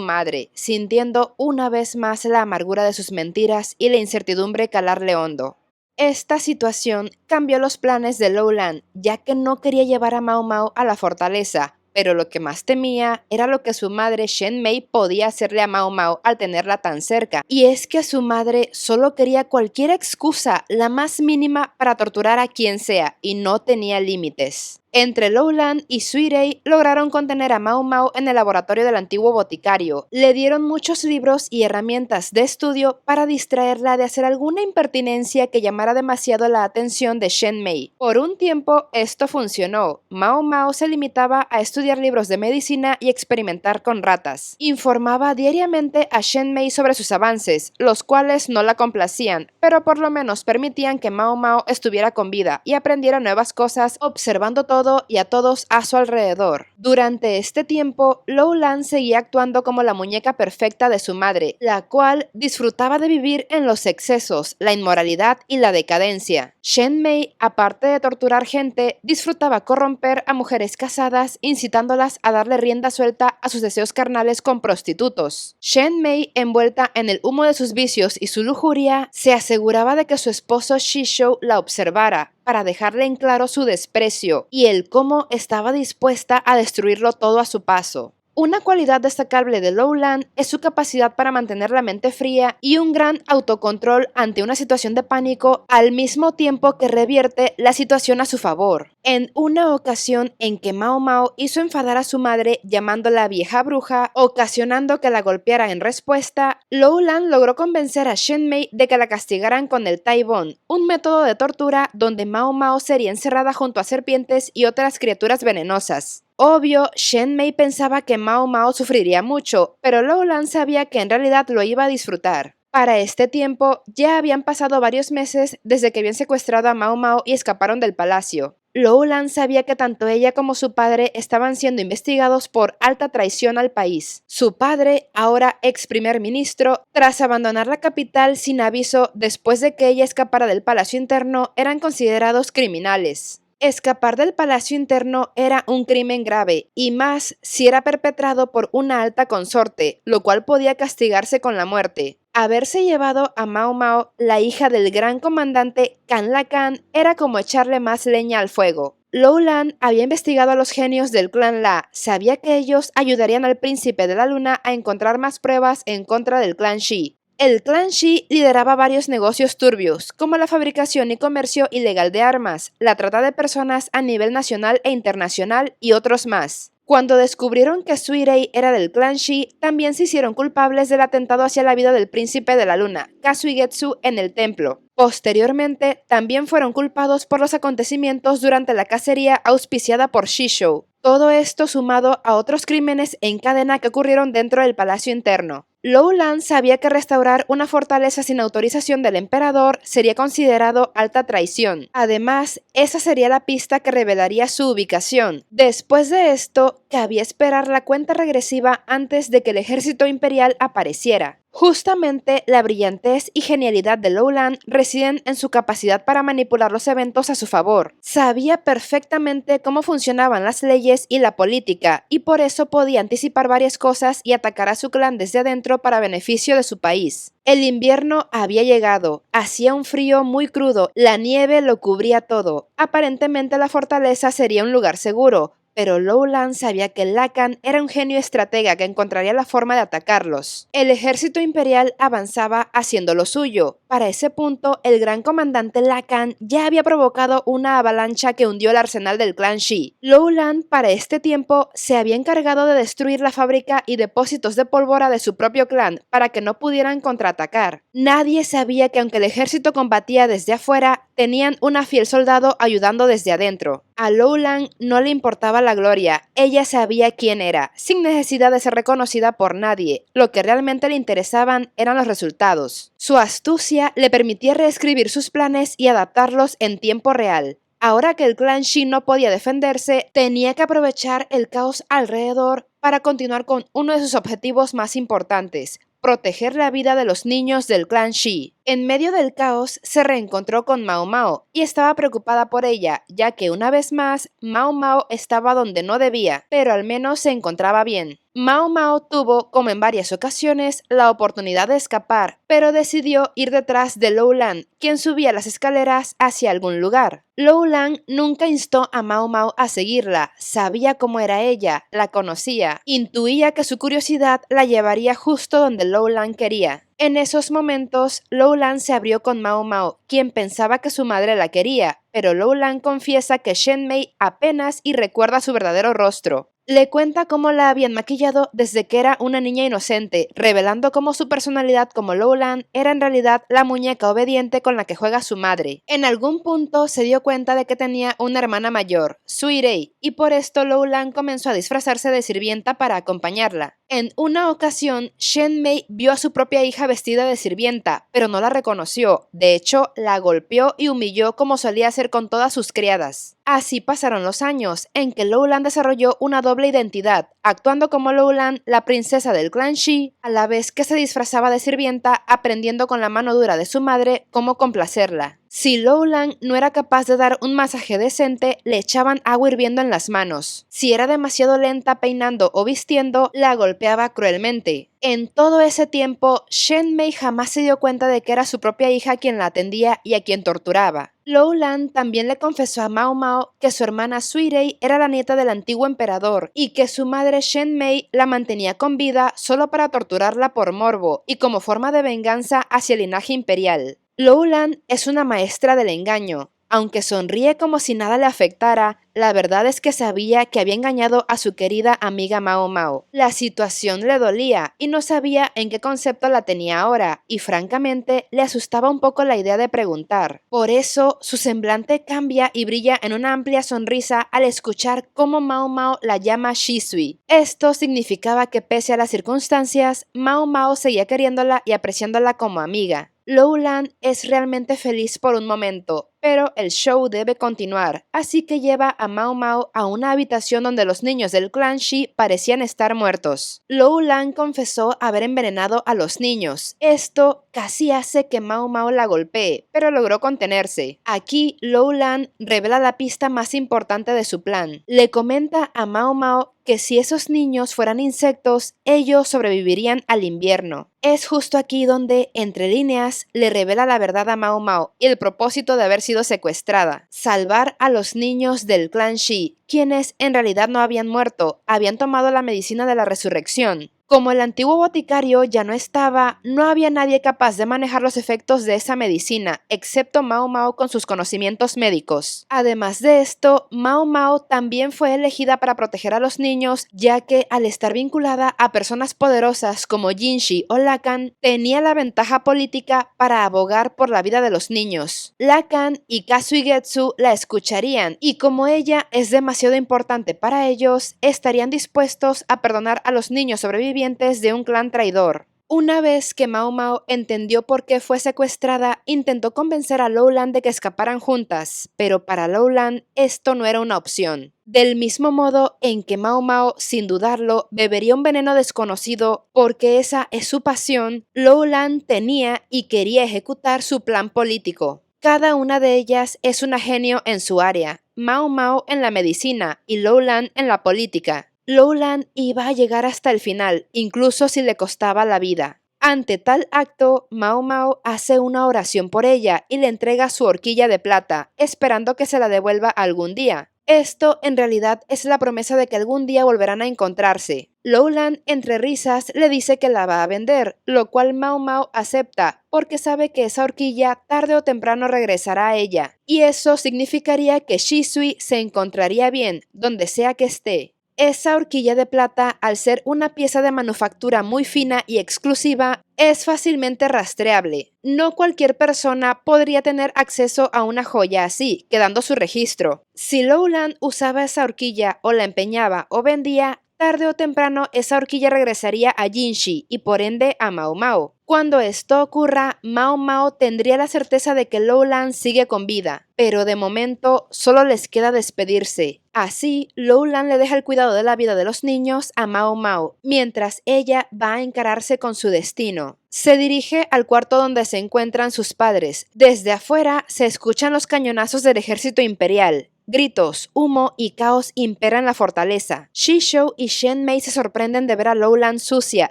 madre, sintiendo una vez más la amargura de sus mentiras y la incertidumbre calarle hondo. Esta situación cambió los planes de Lowland, ya que no quería llevar a Mao Mao a la fortaleza, pero lo que más temía era lo que su madre Shenmei podía hacerle a Mao Mao al tenerla tan cerca, y es que su madre solo quería cualquier excusa, la más mínima, para torturar a quien sea, y no tenía límites. Entre Lowland y Suirei lograron contener a Mao Mao en el laboratorio del antiguo boticario. Le dieron muchos libros y herramientas de estudio para distraerla de hacer alguna impertinencia que llamara demasiado la atención de Shenmei. Por un tiempo esto funcionó. Mao Mao se limitaba a estudiar libros de medicina y experimentar con ratas. Informaba diariamente a Shenmei sobre sus avances, los cuales no la complacían, pero por lo menos permitían que Mao Mao estuviera con vida y aprendiera nuevas cosas observando todo y a todos a su alrededor. Durante este tiempo, Lowland seguía actuando como la muñeca perfecta de su madre, la cual disfrutaba de vivir en los excesos, la inmoralidad y la decadencia. Shenmei, aparte de torturar gente, disfrutaba corromper a mujeres casadas, incitándolas a darle rienda suelta a sus deseos carnales con prostitutos. Shenmei, envuelta en el humo de sus vicios y su lujuria, se aseguraba de que su esposo Shishou la observara, para dejarle en claro su desprecio y el cómo estaba dispuesta a destruirlo todo a su paso. Una cualidad destacable de Lowland es su capacidad para mantener la mente fría y un gran autocontrol ante una situación de pánico, al mismo tiempo que revierte la situación a su favor. En una ocasión en que Mao Mao hizo enfadar a su madre llamándola vieja bruja, ocasionando que la golpeara en respuesta, Lowland logró convencer a Shenmei de que la castigaran con el Tai Bon, un método de tortura donde Mao Mao sería encerrada junto a serpientes y otras criaturas venenosas. Obvio, Shenmei pensaba que Mao Mao sufriría mucho, pero Lowland sabía que en realidad lo iba a disfrutar. Para este tiempo, ya habían pasado varios meses desde que habían secuestrado a Mao Mao y escaparon del palacio. Lowland sabía que tanto ella como su padre estaban siendo investigados por alta traición al país. Su padre, ahora ex primer ministro, tras abandonar la capital sin aviso después de que ella escapara del palacio interno, eran considerados criminales. Escapar del palacio interno era un crimen grave, y más si era perpetrado por una alta consorte, lo cual podía castigarse con la muerte. Haberse llevado a Mao Mao, la hija del gran comandante Can Lacan, era como echarle más leña al fuego. Lou Lan había investigado a los genios del clan La, sabía que ellos ayudarían al príncipe de la luna a encontrar más pruebas en contra del clan Shi. El clan Shi lideraba varios negocios turbios, como la fabricación y comercio ilegal de armas, la trata de personas a nivel nacional e internacional y otros más. Cuando descubrieron que Suirei era del clan Shi, también se hicieron culpables del atentado hacia la vida del príncipe de la luna, Kasuigetsu, en el templo. Posteriormente, también fueron culpados por los acontecimientos durante la cacería auspiciada por Shishou. Todo esto sumado a otros crímenes en cadena que ocurrieron dentro del palacio interno. Lou Lan sabía que restaurar una fortaleza sin autorización del emperador sería considerado alta traición. Además, esa sería la pista que revelaría su ubicación. Después de esto, cabía esperar la cuenta regresiva antes de que el ejército imperial apareciera. Justamente la brillantez y genialidad de Lou Lan residen en su capacidad para manipular los eventos a su favor. Sabía perfectamente cómo funcionaban las leyes y la política, y por eso podía anticipar varias cosas y atacar a su clan desde adentro para beneficio de su país. El invierno había llegado, hacía un frío muy crudo, la nieve lo cubría todo. Aparentemente la fortaleza sería un lugar seguro, pero Lou Lan sabía que Lacan era un genio estratega que encontraría la forma de atacarlos. El ejército imperial avanzaba haciendo lo suyo. Para ese punto, el gran comandante Lacan ya había provocado una avalancha que hundió el arsenal del clan Shi. Lou Lan, para este tiempo, se había encargado de destruir la fábrica y depósitos de pólvora de su propio clan para que no pudieran contraatacar. Nadie sabía que aunque el ejército combatía desde afuera, tenían una fiel soldado ayudando desde adentro. A Lou Lan no le importaba la gloria, ella sabía quién era, sin necesidad de ser reconocida por nadie. Lo que realmente le interesaban eran los resultados. Su astucia le permitía reescribir sus planes y adaptarlos en tiempo real. Ahora que el clan Shi no podía defenderse, tenía que aprovechar el caos alrededor para continuar con uno de sus objetivos más importantes: proteger la vida de los niños del clan Shi. En medio del caos, se reencontró con Mao Mao y estaba preocupada por ella, ya que una vez más, Mao Mao estaba donde no debía, pero al menos se encontraba bien. Mao Mao tuvo, como en varias ocasiones, la oportunidad de escapar, pero decidió ir detrás de Lou Lan, quien subía las escaleras hacia algún lugar. Lou Lan nunca instó a Mao Mao a seguirla, sabía cómo era ella, la conocía, intuía que su curiosidad la llevaría justo donde Lou Lan quería. En esos momentos, Lou Lan se abrió con Mao Mao, quien pensaba que su madre la quería, pero Lou Lan confiesa que Shen Mei apenas y recuerda su verdadero rostro. Le cuenta cómo la habían maquillado desde que era una niña inocente, revelando cómo su personalidad como Lou Lan era en realidad la muñeca obediente con la que juega su madre. En algún punto se dio cuenta de que tenía una hermana mayor, Suirei, y por esto Lou Lan comenzó a disfrazarse de sirvienta para acompañarla. En una ocasión, Shen Mei vio a su propia hija vestida de sirvienta, pero no la reconoció. De hecho, la golpeó y humilló como solía hacer con todas sus criadas. Así pasaron los años, en que Lou Lan desarrolló una doble identidad, actuando como Lou Lan, la princesa del clan Shi, a la vez que se disfrazaba de sirvienta, aprendiendo con la mano dura de su madre cómo complacerla. Si Lou Lan no era capaz de dar un masaje decente, le echaban agua hirviendo en las manos. Si era demasiado lenta peinando o vistiendo, la golpeaba cruelmente. En todo ese tiempo, Shen Mei jamás se dio cuenta de que era su propia hija quien la atendía y a quien torturaba. Lou Lan también le confesó a Mao Mao que su hermana Suirei era la nieta del antiguo emperador y que su madre Shen Mei la mantenía con vida solo para torturarla por morbo y como forma de venganza hacia el linaje imperial. Lou Lan es una maestra del engaño. Aunque sonríe como si nada le afectara, la verdad es que sabía que había engañado a su querida amiga Mao Mao. La situación le dolía y no sabía en qué concepto la tenía ahora, y francamente le asustaba un poco la idea de preguntar. Por eso, su semblante cambia y brilla en una amplia sonrisa al escuchar cómo Mao Mao la llama Shisui. Esto significaba que pese a las circunstancias, Mao Mao seguía queriéndola y apreciándola como amiga. Lou Lan es realmente feliz por un momento, pero el show debe continuar, así que lleva a Mao Mao a una habitación donde los niños del clan Shi parecían estar muertos. Lou Lan confesó haber envenenado a los niños. Esto casi hace que Mao Mao la golpee, pero logró contenerse. Aquí, Lou Lan revela la pista más importante de su plan. Le comenta a Mao Mao que si esos niños fueran insectos, ellos sobrevivirían al invierno. Es justo aquí donde, entre líneas, le revela la verdad a Mao Mao y el propósito de haber sido secuestrada: salvar a los niños del clan Shi, quienes en realidad no habían muerto, habían tomado la medicina de la resurrección. Como el antiguo boticario ya no estaba, no había nadie capaz de manejar los efectos de esa medicina, excepto Mao Mao con sus conocimientos médicos. Además de esto, Mao Mao también fue elegida para proteger a los niños, ya que al estar vinculada a personas poderosas como Jinshi o Lacan, tenía la ventaja política para abogar por la vida de los niños. Lacan y Kasuigetsu la escucharían, y como ella es demasiado importante para ellos, estarían dispuestos a perdonar a los niños sobrevivientes de un clan traidor. Una vez que Mao Mao entendió por qué fue secuestrada, intentó convencer a Lowland de que escaparan juntas, pero para Lowland esto no era una opción. Del mismo modo en que Mao Mao, sin dudarlo, bebería un veneno desconocido porque esa es su pasión, Lowland tenía y quería ejecutar su plan político. Cada una de ellas es una genio en su área, Mao Mao en la medicina y Lowland en la política. Lowland iba a llegar hasta el final, incluso si le costaba la vida. Ante tal acto, Mao Mao hace una oración por ella y le entrega su horquilla de plata, esperando que se la devuelva algún día. Esto en realidad es la promesa de que algún día volverán a encontrarse. Lowland, entre risas, le dice que la va a vender, lo cual Mao Mao acepta, porque sabe que esa horquilla tarde o temprano regresará a ella, y eso significaría que Shisui se encontraría bien, donde sea que esté. Esa horquilla de plata, al ser una pieza de manufactura muy fina y exclusiva, es fácilmente rastreable. No cualquier persona podría tener acceso a una joya así, quedando su registro. Si Lowland usaba esa horquilla o la empeñaba o vendía, tarde o temprano esa horquilla regresaría a Jinshi y por ende a Mao Mao. Cuando esto ocurra, Mao Mao tendría la certeza de que Lowland sigue con vida, pero de momento solo les queda despedirse. Así, Lowland le deja el cuidado de la vida de los niños a Mao Mao, mientras ella va a encararse con su destino. Se dirige al cuarto donde se encuentran sus padres. Desde afuera se escuchan los cañonazos del ejército imperial. Gritos, humo y caos imperan la fortaleza. Shishou y Shen Mei se sorprenden de ver a Lowland sucia,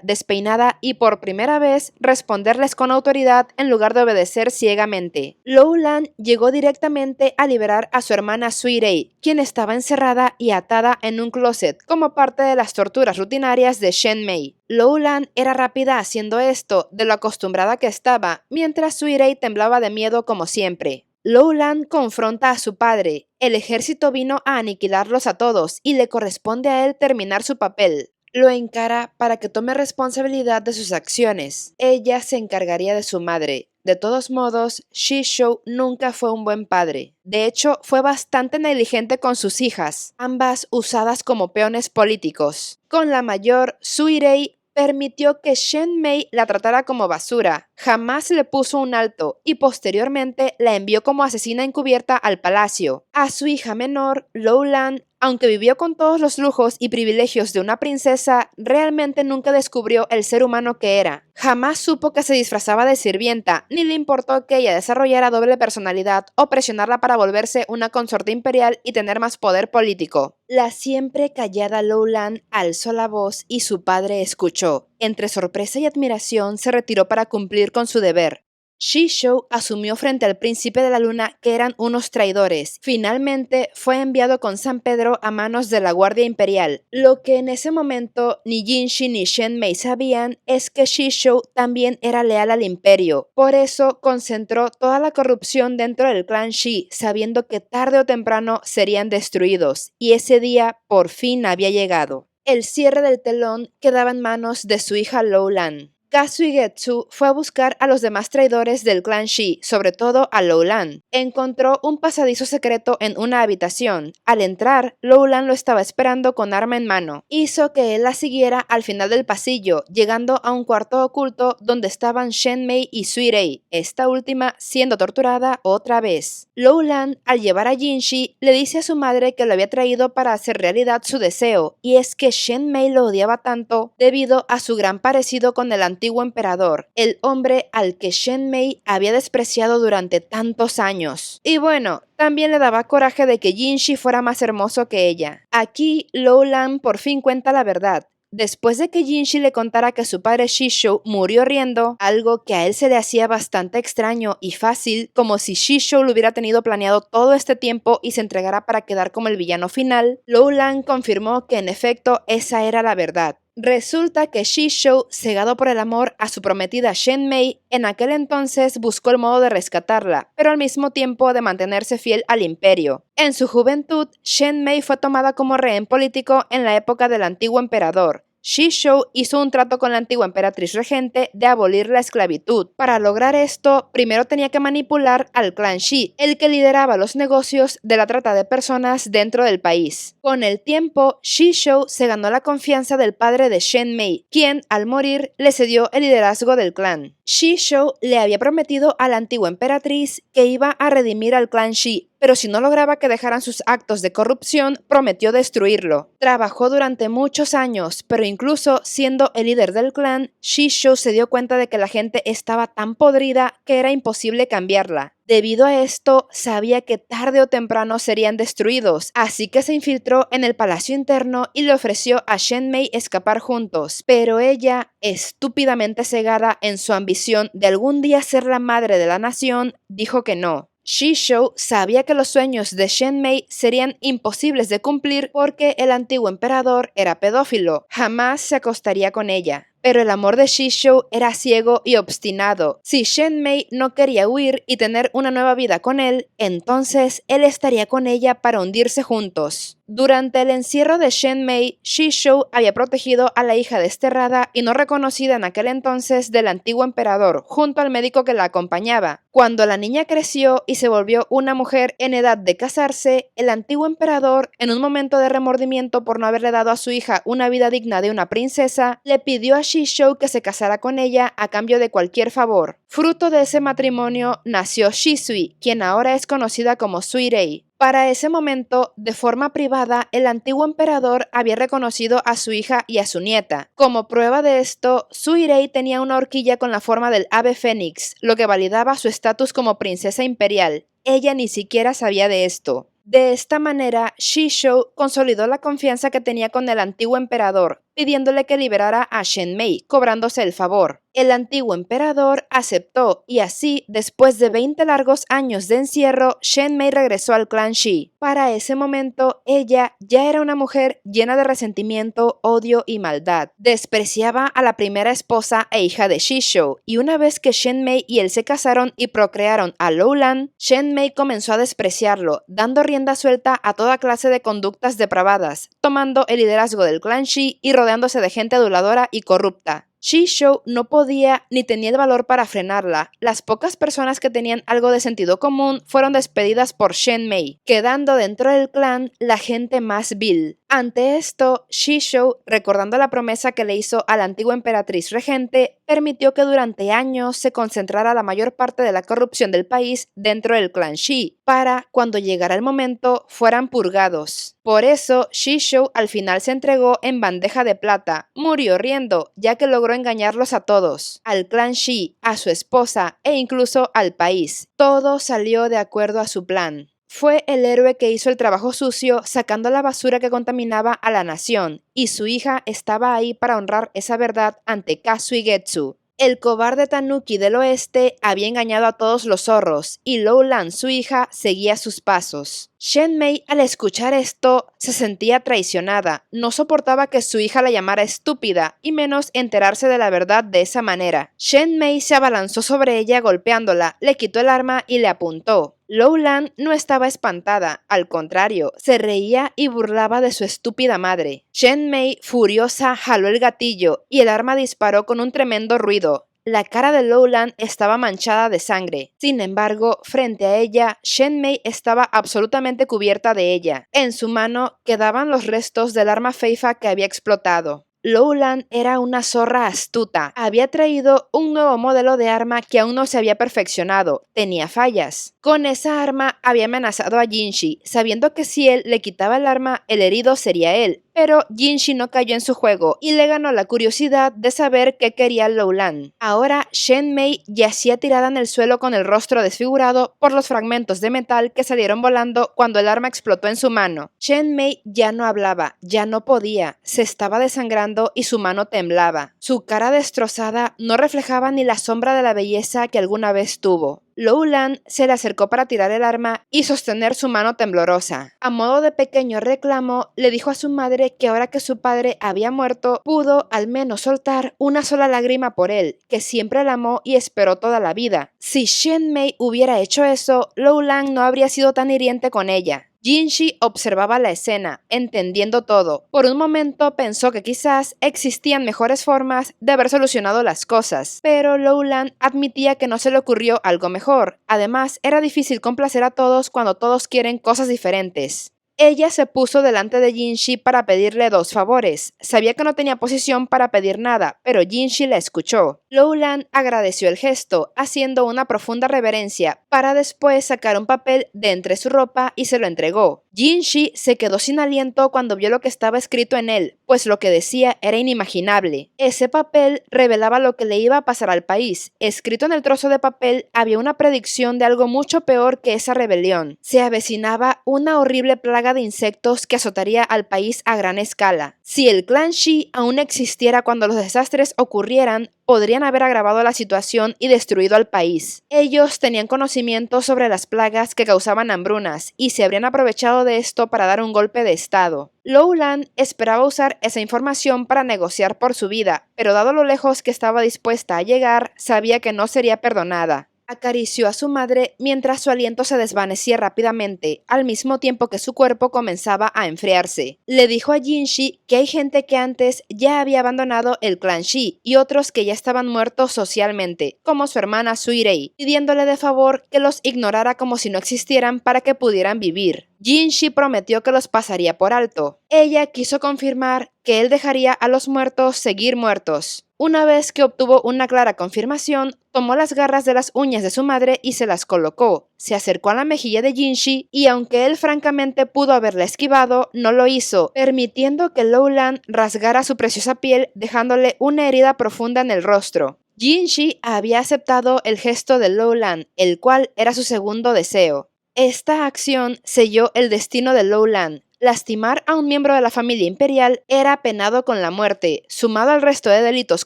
despeinada y por primera vez responderles con autoridad en lugar de obedecer ciegamente. Lowland llegó directamente a liberar a su hermana Suirei, quien estaba encerrada y atada en un closet como parte de las torturas rutinarias de Shen Mei. Lowland era rápida haciendo esto, de lo acostumbrada que estaba, mientras Suirei temblaba de miedo como siempre. Lowland confronta a su padre. El ejército vino a aniquilarlos a todos y le corresponde a él terminar su papel. Lo encara para que tome responsabilidad de sus acciones. Ella se encargaría de su madre. De todos modos, Shishou nunca fue un buen padre. De hecho, fue bastante negligente con sus hijas, ambas usadas como peones políticos. Con la mayor, Suirei, permitió que Shen Mei la tratara como basura, jamás le puso un alto y posteriormente la envió como asesina encubierta al palacio. A su hija menor, Lowland, aunque vivió con todos los lujos y privilegios de una princesa, realmente nunca descubrió el ser humano que era. Jamás supo que se disfrazaba de sirvienta, ni le importó que ella desarrollara doble personalidad o presionarla para volverse una consorte imperial y tener más poder político. La siempre callada Lowland alzó la voz y su padre escuchó. Entre sorpresa y admiración se retiró para cumplir con su deber. Shishou asumió frente al príncipe de la luna que eran unos traidores. Finalmente fue enviado con San Pedro a manos de la Guardia Imperial. Lo que en ese momento ni Jinshi ni Shen Mei sabían es que Shishou también era leal al imperio. Por eso concentró toda la corrupción dentro del clan Shi, sabiendo que tarde o temprano serían destruidos. Y ese día por fin había llegado. El cierre del telón quedaba en manos de su hija Lowland. Kasuigetsu fue a buscar a los demás traidores del clan Shi, sobre todo a Lowland. Encontró un pasadizo secreto en una habitación. Al entrar, Lowland lo estaba esperando con arma en mano. Hizo que él la siguiera al final del pasillo, llegando a un cuarto oculto donde estaban Shen Mei y Suirei, esta última siendo torturada otra vez. Lan, al llevar a Jinshi, le dice a su madre que lo había traído para hacer realidad su deseo, y es que Shen Mei lo odiaba tanto debido a su gran parecido con el antiguo emperador, el hombre al que Shen Mei había despreciado durante tantos años. Y bueno, también le daba coraje de que Jinshi fuera más hermoso que ella. Aquí, Lan por fin cuenta la verdad. Después de que Jinshi le contara que su padre Shisho murió riendo, algo que a él se le hacía bastante extraño y fácil, como si Shisho lo hubiera tenido planeado todo este tiempo y se entregara para quedar como el villano final, Lan confirmó que en efecto esa era la verdad. Resulta que Shisho, cegado por el amor a su prometida Shen Mei, en aquel entonces buscó el modo de rescatarla, pero al mismo tiempo de mantenerse fiel al imperio. En su juventud, Shen Mei fue tomada como rehén político en la época del antiguo emperador. Shisho hizo un trato con la antigua emperatriz regente de abolir la esclavitud. Para lograr esto, primero tenía que manipular al clan Shi, el que lideraba los negocios de la trata de personas dentro del país. Con el tiempo, Shisho se ganó la confianza del padre de Shen Mei, quien, al morir, le cedió el liderazgo del clan. Shisho le había prometido a la antigua emperatriz que iba a redimir al clan Shi, pero si no lograba que dejaran sus actos de corrupción, prometió destruirlo. Trabajó durante muchos años, pero incluso siendo el líder del clan, Shisho se dio cuenta de que la gente estaba tan podrida que era imposible cambiarla. Debido a esto, sabía que tarde o temprano serían destruidos, así que se infiltró en el palacio interno y le ofreció a Shen Mei escapar juntos, pero ella, estúpidamente cegada en su ambición de algún día ser la madre de la nación, dijo que no. Shisho sabía que los sueños de Shen Mei serían imposibles de cumplir porque el antiguo emperador era pedófilo, jamás se acostaría con ella. Pero el amor de Shisho era ciego y obstinado. Si Shen Mei no quería huir y tener una nueva vida con él, entonces él estaría con ella para hundirse juntos. Durante el encierro de Shen Mei, Shisho había protegido a la hija desterrada y no reconocida en aquel entonces del antiguo emperador, junto al médico que la acompañaba. Cuando la niña creció y se volvió una mujer en edad de casarse, el antiguo emperador, en un momento de remordimiento por no haberle dado a su hija una vida digna de una princesa, le pidió a Shisho que se casara con ella a cambio de cualquier favor. Fruto de ese matrimonio nació Shisui, quien ahora es conocida como Suirei. Para ese momento, de forma privada, el antiguo emperador había reconocido a su hija y a su nieta. Como prueba de esto, Suirei tenía una horquilla con la forma del ave fénix, lo que validaba su estatus como princesa imperial. Ella ni siquiera sabía de esto. De esta manera, Shisho consolidó la confianza que tenía con el antiguo emperador, pidiéndole que liberara a Shen Mei, cobrándose el favor. El antiguo emperador aceptó y así, después de 20 largos años de encierro, Shen Mei regresó al clan Shi. Para ese momento, ella ya era una mujer llena de resentimiento, odio y maldad. Despreciaba a la primera esposa e hija de Shisho, y una vez que Shen Mei y él se casaron y procrearon a Lan, Shen Mei comenzó a despreciarlo, dando rienda suelta a toda clase de conductas depravadas, tomando el liderazgo del clan Shi y rodeándose de gente aduladora y corrupta. Shisho no podía ni tenía el valor para frenarla. Las pocas personas que tenían algo de sentido común fueron despedidas por Shen Mei, quedando dentro del clan la gente más vil. Ante esto, Shisho, recordando la promesa que le hizo a la antigua emperatriz regente, permitió que durante años se concentrara la mayor parte de la corrupción del país dentro del clan Shi, para, cuando llegara el momento, fueran purgados. Por eso, Shisho al final se entregó en bandeja de plata, murió riendo, ya que logró engañarlos a todos, al clan Shi, a su esposa e incluso al país. Todo salió de acuerdo a su plan. Fue el héroe que hizo el trabajo sucio sacando la basura que contaminaba a la nación, y su hija estaba ahí para honrar esa verdad ante Kazu y Getsu. El cobarde Tanuki del oeste había engañado a todos los zorros, y Lan, su hija, seguía sus pasos. Shen Mei, al escuchar esto, se sentía traicionada. No soportaba que su hija la llamara estúpida, y menos enterarse de la verdad de esa manera. Shen Mei se abalanzó sobre ella golpeándola, le quitó el arma y le apuntó. Lan no estaba espantada, al contrario, se reía y burlaba de su estúpida madre. Shen Mei, furiosa, jaló el gatillo y el arma disparó con un tremendo ruido. La cara de Lan estaba manchada de sangre. Sin embargo, frente a ella, Shen Mei estaba absolutamente cubierta de ella. En su mano quedaban los restos del arma Feifa que había explotado. Lowland era una zorra astuta. Había traído un nuevo modelo de arma que aún no se había perfeccionado. Tenía fallas. Con esa arma había amenazado a Jinshi, sabiendo que si él le quitaba el arma, el herido sería él. Pero Jinshi no cayó en su juego y le ganó la curiosidad de saber qué quería Lowland. Ahora Shen Mei yacía tirada en el suelo con el rostro desfigurado por los fragmentos de metal que salieron volando cuando el arma explotó en su mano. Shen Mei ya no hablaba, ya no podía, se estaba desangrando y su mano temblaba. Su cara destrozada no reflejaba ni la sombra de la belleza que alguna vez tuvo. Lowland se le acercó para tirar el arma y sostener su mano temblorosa. A modo de pequeño reclamo, le dijo a su madre que ahora que su padre había muerto, pudo al menos soltar una sola lágrima por él, que siempre la amó y esperó toda la vida. Si Shen Mei hubiera hecho eso, Lowland no habría sido tan hiriente con ella. Jinshi observaba la escena, entendiendo todo. Por un momento pensó que quizás existían mejores formas de haber solucionado las cosas, pero Lowland admitía que no se le ocurrió algo mejor. Además, era difícil complacer a todos cuando todos quieren cosas diferentes. Ella se puso delante de Jinshi para pedirle dos favores. Sabía que no tenía posición para pedir nada, pero Jinshi la escuchó. Lowland agradeció el gesto, haciendo una profunda reverencia, para después sacar un papel de entre su ropa y se lo entregó. Jinshi se quedó sin aliento cuando vio lo que estaba escrito en él, pues lo que decía era inimaginable. Ese papel revelaba lo que le iba a pasar al país. Escrito en el trozo de papel había una predicción de algo mucho peor que esa rebelión. Se avecinaba una horrible plaga de insectos que azotaría al país a gran escala. Si el clan Shi aún existiera cuando los desastres ocurrieran, podrían haber agravado la situación y destruido al país. Ellos tenían conocimiento sobre las plagas que causaban hambrunas y se habrían aprovechado de esto para dar un golpe de estado. Lowland esperaba usar esa información para negociar por su vida, pero dado lo lejos que estaba dispuesta a llegar, sabía que no sería perdonada. Acarició a su madre mientras su aliento se desvanecía rápidamente, al mismo tiempo que su cuerpo comenzaba a enfriarse. Le dijo a Jinshi que hay gente que antes ya había abandonado el clan Shi y otros que ya estaban muertos socialmente, como su hermana Suirei, pidiéndole de favor que los ignorara como si no existieran para que pudieran vivir. Jinshi prometió que los pasaría por alto. Ella quiso confirmar que él dejaría a los muertos seguir muertos. Una vez que obtuvo una clara confirmación, tomó las garras de las uñas de su madre y se las colocó. Se acercó a la mejilla de Jinshi y aunque él francamente pudo haberla esquivado, no lo hizo, permitiendo que Lowland rasgara su preciosa piel dejándole una herida profunda en el rostro. Jinshi había aceptado el gesto de Lowland, el cual era su segundo deseo. Esta acción selló el destino de Lowland. Lastimar a un miembro de la familia imperial era penado con la muerte. Sumado al resto de delitos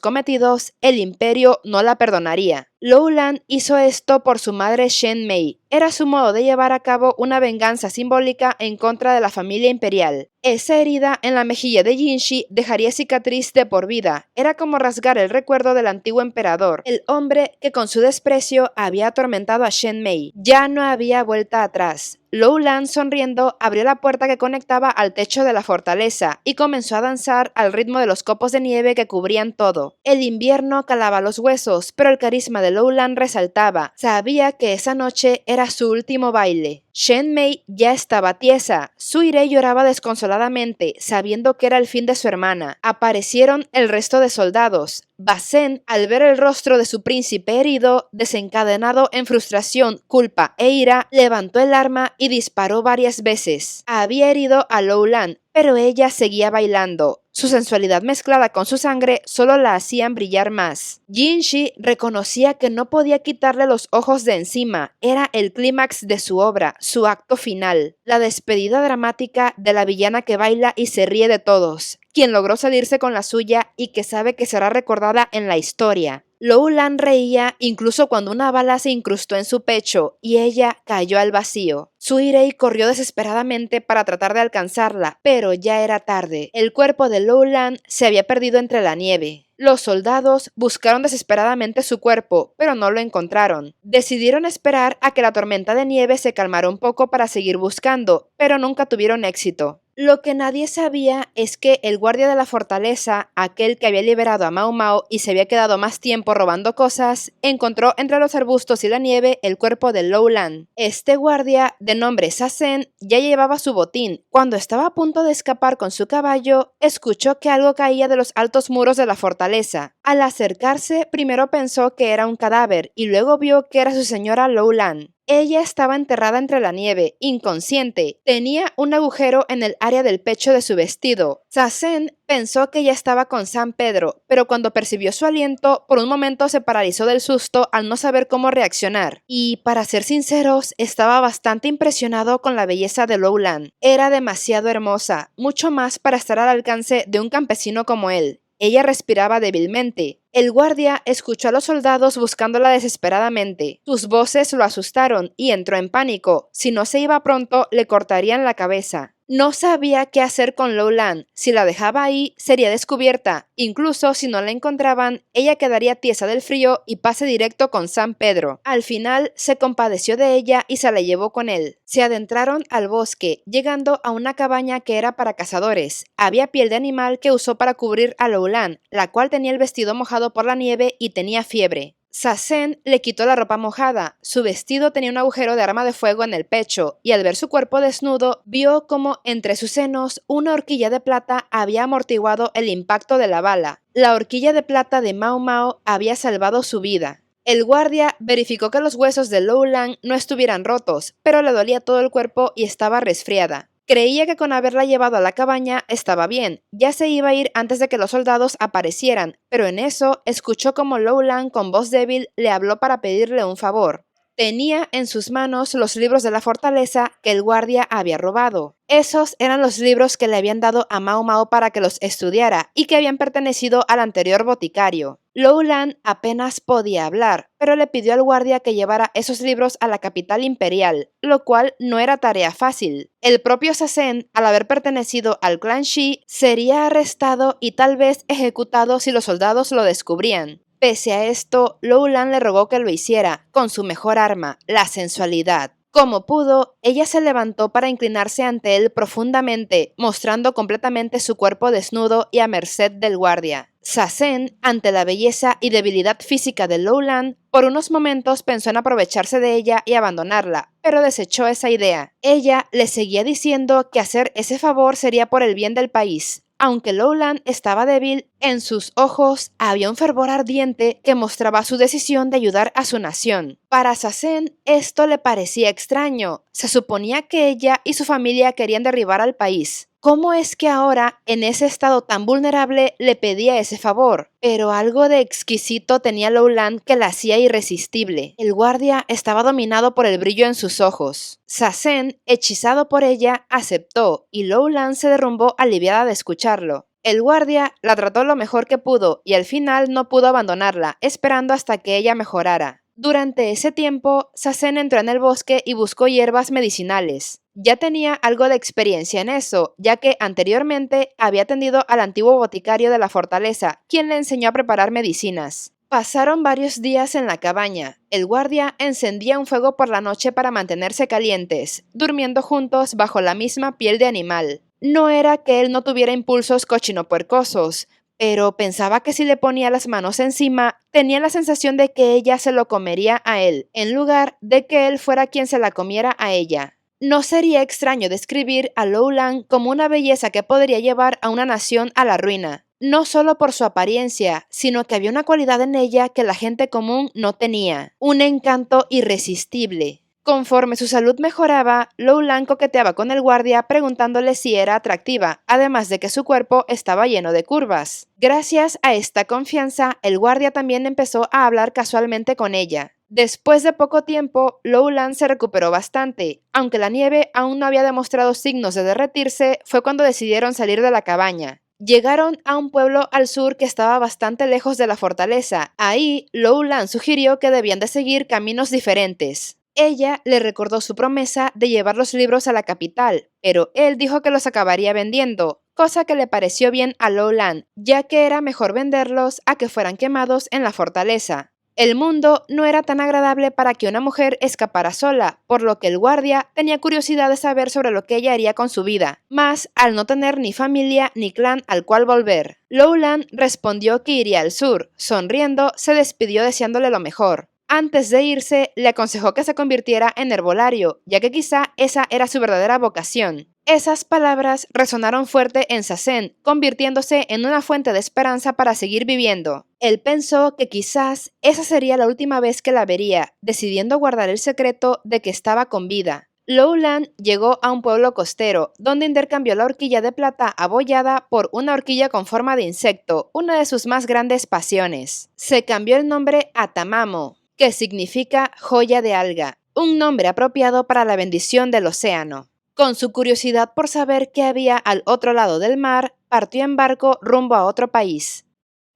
cometidos, el imperio no la perdonaría. Lowland hizo esto por su madre Shen Mei. Era su modo de llevar a cabo una venganza simbólica en contra de la familia imperial. Esa herida en la mejilla de Jinshi dejaría cicatriz de por vida. Era como rasgar el recuerdo del antiguo emperador, el hombre que con su desprecio había atormentado a Shen Mei. Ya no había vuelta atrás. Lowland, sonriendo, abrió la puerta que conectaba al techo de la fortaleza y comenzó a danzar al ritmo de los copos de nieve que cubrían todo. El invierno calaba los huesos, pero el carisma de Lowland resaltaba. Sabía que esa noche era su último baile. Shen Mei ya estaba tiesa. Suirei lloraba desconsoladamente, sabiendo que era el fin de su hermana. Aparecieron el resto de soldados. Basen, al ver el rostro de su príncipe herido, desencadenado en frustración, culpa e ira, levantó el arma y disparó varias veces. Había herido a Lowland, pero ella seguía bailando. Su sensualidad mezclada con su sangre solo la hacían brillar más. Jinshi reconocía que no podía quitarle los ojos de encima. Era el clímax de su obra, su acto final. La despedida dramática de la villana que baila y se ríe de todos, quien logró salirse con la suya y que sabe que será recordada en la historia. Lowland reía incluso cuando una bala se incrustó en su pecho y ella cayó al vacío. Suirei corrió desesperadamente para tratar de alcanzarla, pero ya era tarde. El cuerpo de Lowland se había perdido entre la nieve. Los soldados buscaron desesperadamente su cuerpo, pero no lo encontraron. Decidieron esperar a que la tormenta de nieve se calmara un poco para seguir buscando, pero nunca tuvieron éxito. Lo que nadie sabía es que el guardia de la fortaleza, aquel que había liberado a Mao Mao y se había quedado más tiempo robando cosas, encontró entre los arbustos y la nieve el cuerpo de Lo Lan. Este guardia, de nombre Sazen, ya llevaba su botín. Cuando estaba a punto de escapar con su caballo, escuchó que algo caía de los altos muros de la fortaleza. Al acercarse, primero pensó que era un cadáver y luego vio que era su señora Lo Lan. Ella estaba enterrada entre la nieve, inconsciente. Tenía un agujero en el área del pecho de su vestido. Sazen pensó que ya estaba con San Pedro, pero cuando percibió su aliento, por un momento se paralizó del susto al no saber cómo reaccionar. Y, para ser sinceros, estaba bastante impresionado con la belleza de Lo Lan. Era demasiado hermosa, mucho más para estar al alcance de un campesino como él. Ella respiraba débilmente. El guardia escuchó a los soldados buscándola desesperadamente. Sus voces lo asustaron y entró en pánico. Si no se iba pronto, le cortarían la cabeza. No sabía qué hacer con Lo Lan. Si la dejaba ahí, sería descubierta. Incluso si no la encontraban, ella quedaría tiesa del frío y pase directo con San Pedro. Al final, se compadeció de ella y se la llevó con él. Se adentraron al bosque, llegando a una cabaña que era para cazadores. Había piel de animal que usó para cubrir a Lo Lan, la cual tenía el vestido mojado por la nieve y tenía fiebre. Sazen le quitó la ropa mojada. Su vestido tenía un agujero de arma de fuego en el pecho, y al ver su cuerpo desnudo, vio como entre sus senos una horquilla de plata había amortiguado el impacto de la bala. La horquilla de plata de Mao Mao había salvado su vida. El guardia verificó que los huesos de Lo Lan no estuvieran rotos, pero le dolía todo el cuerpo y estaba resfriada. Creía que con haberla llevado a la cabaña estaba bien, ya se iba a ir antes de que los soldados aparecieran, pero en eso escuchó como Lo Lan con voz débil le habló para pedirle un favor. Tenía en sus manos los libros de la fortaleza que el guardia había robado. Esos eran los libros que le habían dado a Mao Mao para que los estudiara y que habían pertenecido al anterior boticario. Lo Lan apenas podía hablar, pero le pidió al guardia que llevara esos libros a la capital imperial, lo cual no era tarea fácil. El propio Sazen, al haber pertenecido al clan Shi, sería arrestado y tal vez ejecutado si los soldados lo descubrían. Pese a esto, Lo Lan le rogó que lo hiciera, con su mejor arma, la sensualidad. Como pudo, ella se levantó para inclinarse ante él profundamente, mostrando completamente su cuerpo desnudo y a merced del guardia. Sazen, ante la belleza y debilidad física de Lo Lan, por unos momentos pensó en aprovecharse de ella y abandonarla, pero desechó esa idea. Ella le seguía diciendo que hacer ese favor sería por el bien del país. Aunque Lo Lan estaba débil, en sus ojos había un fervor ardiente que mostraba su decisión de ayudar a su nación. Para Sazen esto le parecía extraño. Se suponía que ella y su familia querían derribar al país. ¿Cómo es que ahora, en ese estado tan vulnerable, le pedía ese favor? Pero algo de exquisito tenía Lo Lan que la hacía irresistible. El guardia estaba dominado por el brillo en sus ojos. Sazen, hechizado por ella, aceptó, y Lo Lan se derrumbó aliviada de escucharlo. El guardia la trató lo mejor que pudo y al final no pudo abandonarla, esperando hasta que ella mejorara. Durante ese tiempo, Sazen entró en el bosque y buscó hierbas medicinales. Ya tenía algo de experiencia en eso, ya que anteriormente había atendido al antiguo boticario de la fortaleza, quien le enseñó a preparar medicinas. Pasaron varios días en la cabaña. El guardia encendía un fuego por la noche para mantenerse calientes, durmiendo juntos bajo la misma piel de animal. No era que él no tuviera impulsos cochinopuercosos, pero pensaba que si le ponía las manos encima, tenía la sensación de que ella se lo comería a él, en lugar de que él fuera quien se la comiera a ella. No sería extraño describir a Lo Lan como una belleza que podría llevar a una nación a la ruina, no solo por su apariencia, sino que había una cualidad en ella que la gente común no tenía, un encanto irresistible. Conforme su salud mejoraba, Lo Lan coqueteaba con el guardia preguntándole si era atractiva, además de que su cuerpo estaba lleno de curvas. Gracias a esta confianza, el guardia también empezó a hablar casualmente con ella. Después de poco tiempo, Lo Lan se recuperó bastante. Aunque la nieve aún no había demostrado signos de derretirse, fue cuando decidieron salir de la cabaña. Llegaron a un pueblo al sur que estaba bastante lejos de la fortaleza. Ahí, Lo Lan sugirió que debían de seguir caminos diferentes. Ella le recordó su promesa de llevar los libros a la capital, pero él dijo que los acabaría vendiendo, cosa que le pareció bien a Lo Lan, ya que era mejor venderlos a que fueran quemados en la fortaleza. El mundo no era tan agradable para que una mujer escapara sola, por lo que el guardia tenía curiosidad de saber sobre lo que ella haría con su vida, mas al no tener ni familia ni clan al cual volver. Lowland respondió que iría al sur. Sonriendo, se despidió deseándole lo mejor. Antes de irse, le aconsejó que se convirtiera en herbolario, ya que quizá esa era su verdadera vocación. Esas palabras resonaron fuerte en Sazen, convirtiéndose en una fuente de esperanza para seguir viviendo. Él pensó que quizás esa sería la última vez que la vería, decidiendo guardar el secreto de que estaba con vida. Lowland llegó a un pueblo costero, donde intercambió la horquilla de plata abollada por una horquilla con forma de insecto, una de sus más grandes pasiones. Se cambió el nombre a Tamamo, que significa joya de alga, un nombre apropiado para la bendición del océano. Con su curiosidad por saber qué había al otro lado del mar, partió en barco rumbo a otro país.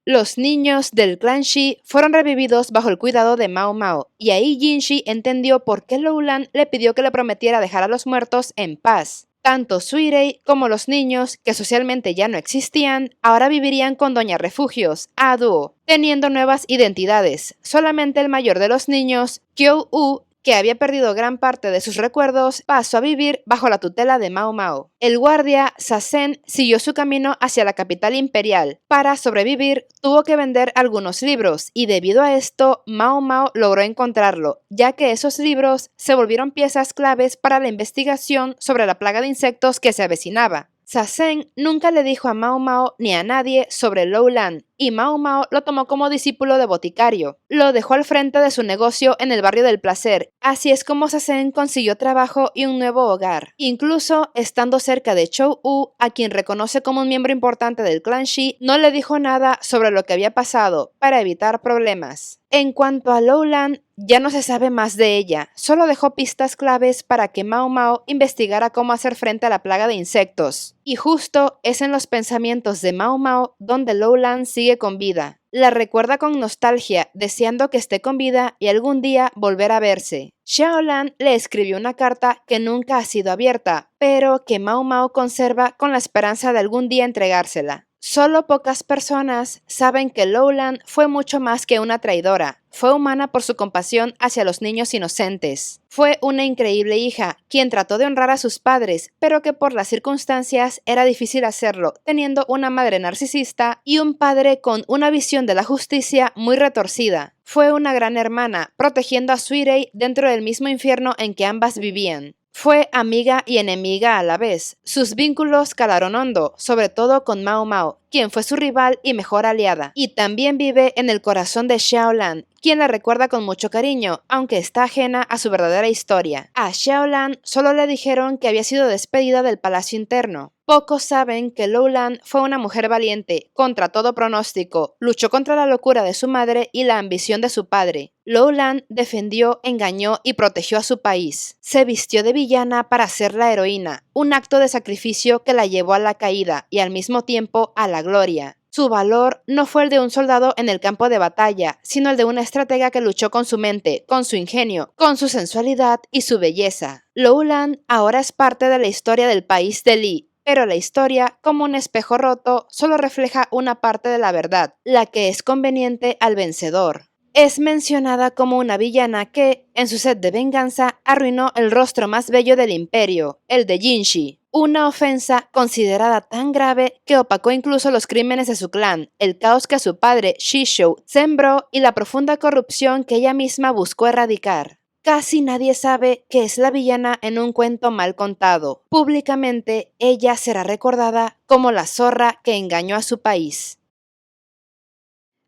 Los niños del clan Shi fueron revividos bajo el cuidado de Mao Mao, y ahí Jinshi entendió por qué Lowland le pidió que le prometiera dejar a los muertos en paz. Tanto Suirei como los niños, que socialmente ya no existían, ahora vivirían con Doña Refugios, a dúo, teniendo nuevas identidades. Solamente el mayor de los niños, Kyo-U, que había perdido gran parte de sus recuerdos, pasó a vivir bajo la tutela de Mao Mao. El guardia, Sazen, siguió su camino hacia la capital imperial. Para sobrevivir, tuvo que vender algunos libros, y debido a esto, Mao Mao logró encontrarlo, ya que esos libros se volvieron piezas claves para la investigación sobre la plaga de insectos que se avecinaba. Sazen nunca le dijo a Mao Mao ni a nadie sobre Lowland, y Mao Mao lo tomó como discípulo de boticario. Lo dejó al frente de su negocio en el barrio del placer. Así es como Sazen consiguió trabajo y un nuevo hogar. Incluso estando cerca de Chou-U, a quien reconoce como un miembro importante del clan Shi, no le dijo nada sobre lo que había pasado para evitar problemas. En cuanto a Lowland, ya no se sabe más de ella, solo dejó pistas claves para que Mao Mao investigara cómo hacer frente a la plaga de insectos. Y justo es en los pensamientos de Mao Mao donde Lowland sigue con vida. La recuerda con nostalgia, deseando que esté con vida y algún día volver a verse. Xiaolan le escribió una carta que nunca ha sido abierta, pero que Mao Mao conserva con la esperanza de algún día entregársela. Solo pocas personas saben que Lowland fue mucho más que una traidora. Fue humana por su compasión hacia los niños inocentes. Fue una increíble hija, quien trató de honrar a sus padres, pero que por las circunstancias era difícil hacerlo, teniendo una madre narcisista y un padre con una visión de la justicia muy retorcida. Fue una gran hermana, protegiendo a Suirei dentro del mismo infierno en que ambas vivían. Fue amiga y enemiga a la vez. Sus vínculos calaron hondo, sobre todo con Mao Mao, quien fue su rival y mejor aliada. Y también vive en el corazón de Xiaolan, quien la recuerda con mucho cariño, aunque está ajena a su verdadera historia. A Xiaolan solo le dijeron que había sido despedida del palacio interno. Pocos saben que Lowland fue una mujer valiente, contra todo pronóstico, luchó contra la locura de su madre y la ambición de su padre. Lowland defendió, engañó y protegió a su país. Se vistió de villana para ser la heroína, un acto de sacrificio que la llevó a la caída y al mismo tiempo a la gloria. Su valor no fue el de un soldado en el campo de batalla, sino el de una estratega que luchó con su mente, con su ingenio, con su sensualidad y su belleza. Lowland ahora es parte de la historia del país de Li, pero la historia, como un espejo roto, solo refleja una parte de la verdad, la que es conveniente al vencedor. Es mencionada como una villana que, en su sed de venganza, arruinó el rostro más bello del imperio, el de Jinshi. Una ofensa considerada tan grave que opacó incluso los crímenes de su clan, el caos que su padre, Shishou, sembró y la profunda corrupción que ella misma buscó erradicar. Casi nadie sabe que es la villana en un cuento mal contado. Públicamente, ella será recordada como la zorra que engañó a su país.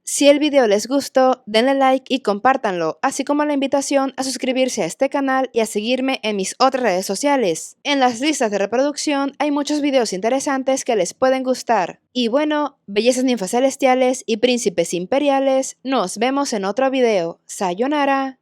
Si el video les gustó, denle like y compártanlo, así como la invitación a suscribirse a este canal y a seguirme en mis otras redes sociales. En las listas de reproducción hay muchos videos interesantes que les pueden gustar. Y bueno, bellezas ninfas celestiales y príncipes imperiales, nos vemos en otro video. Sayonara.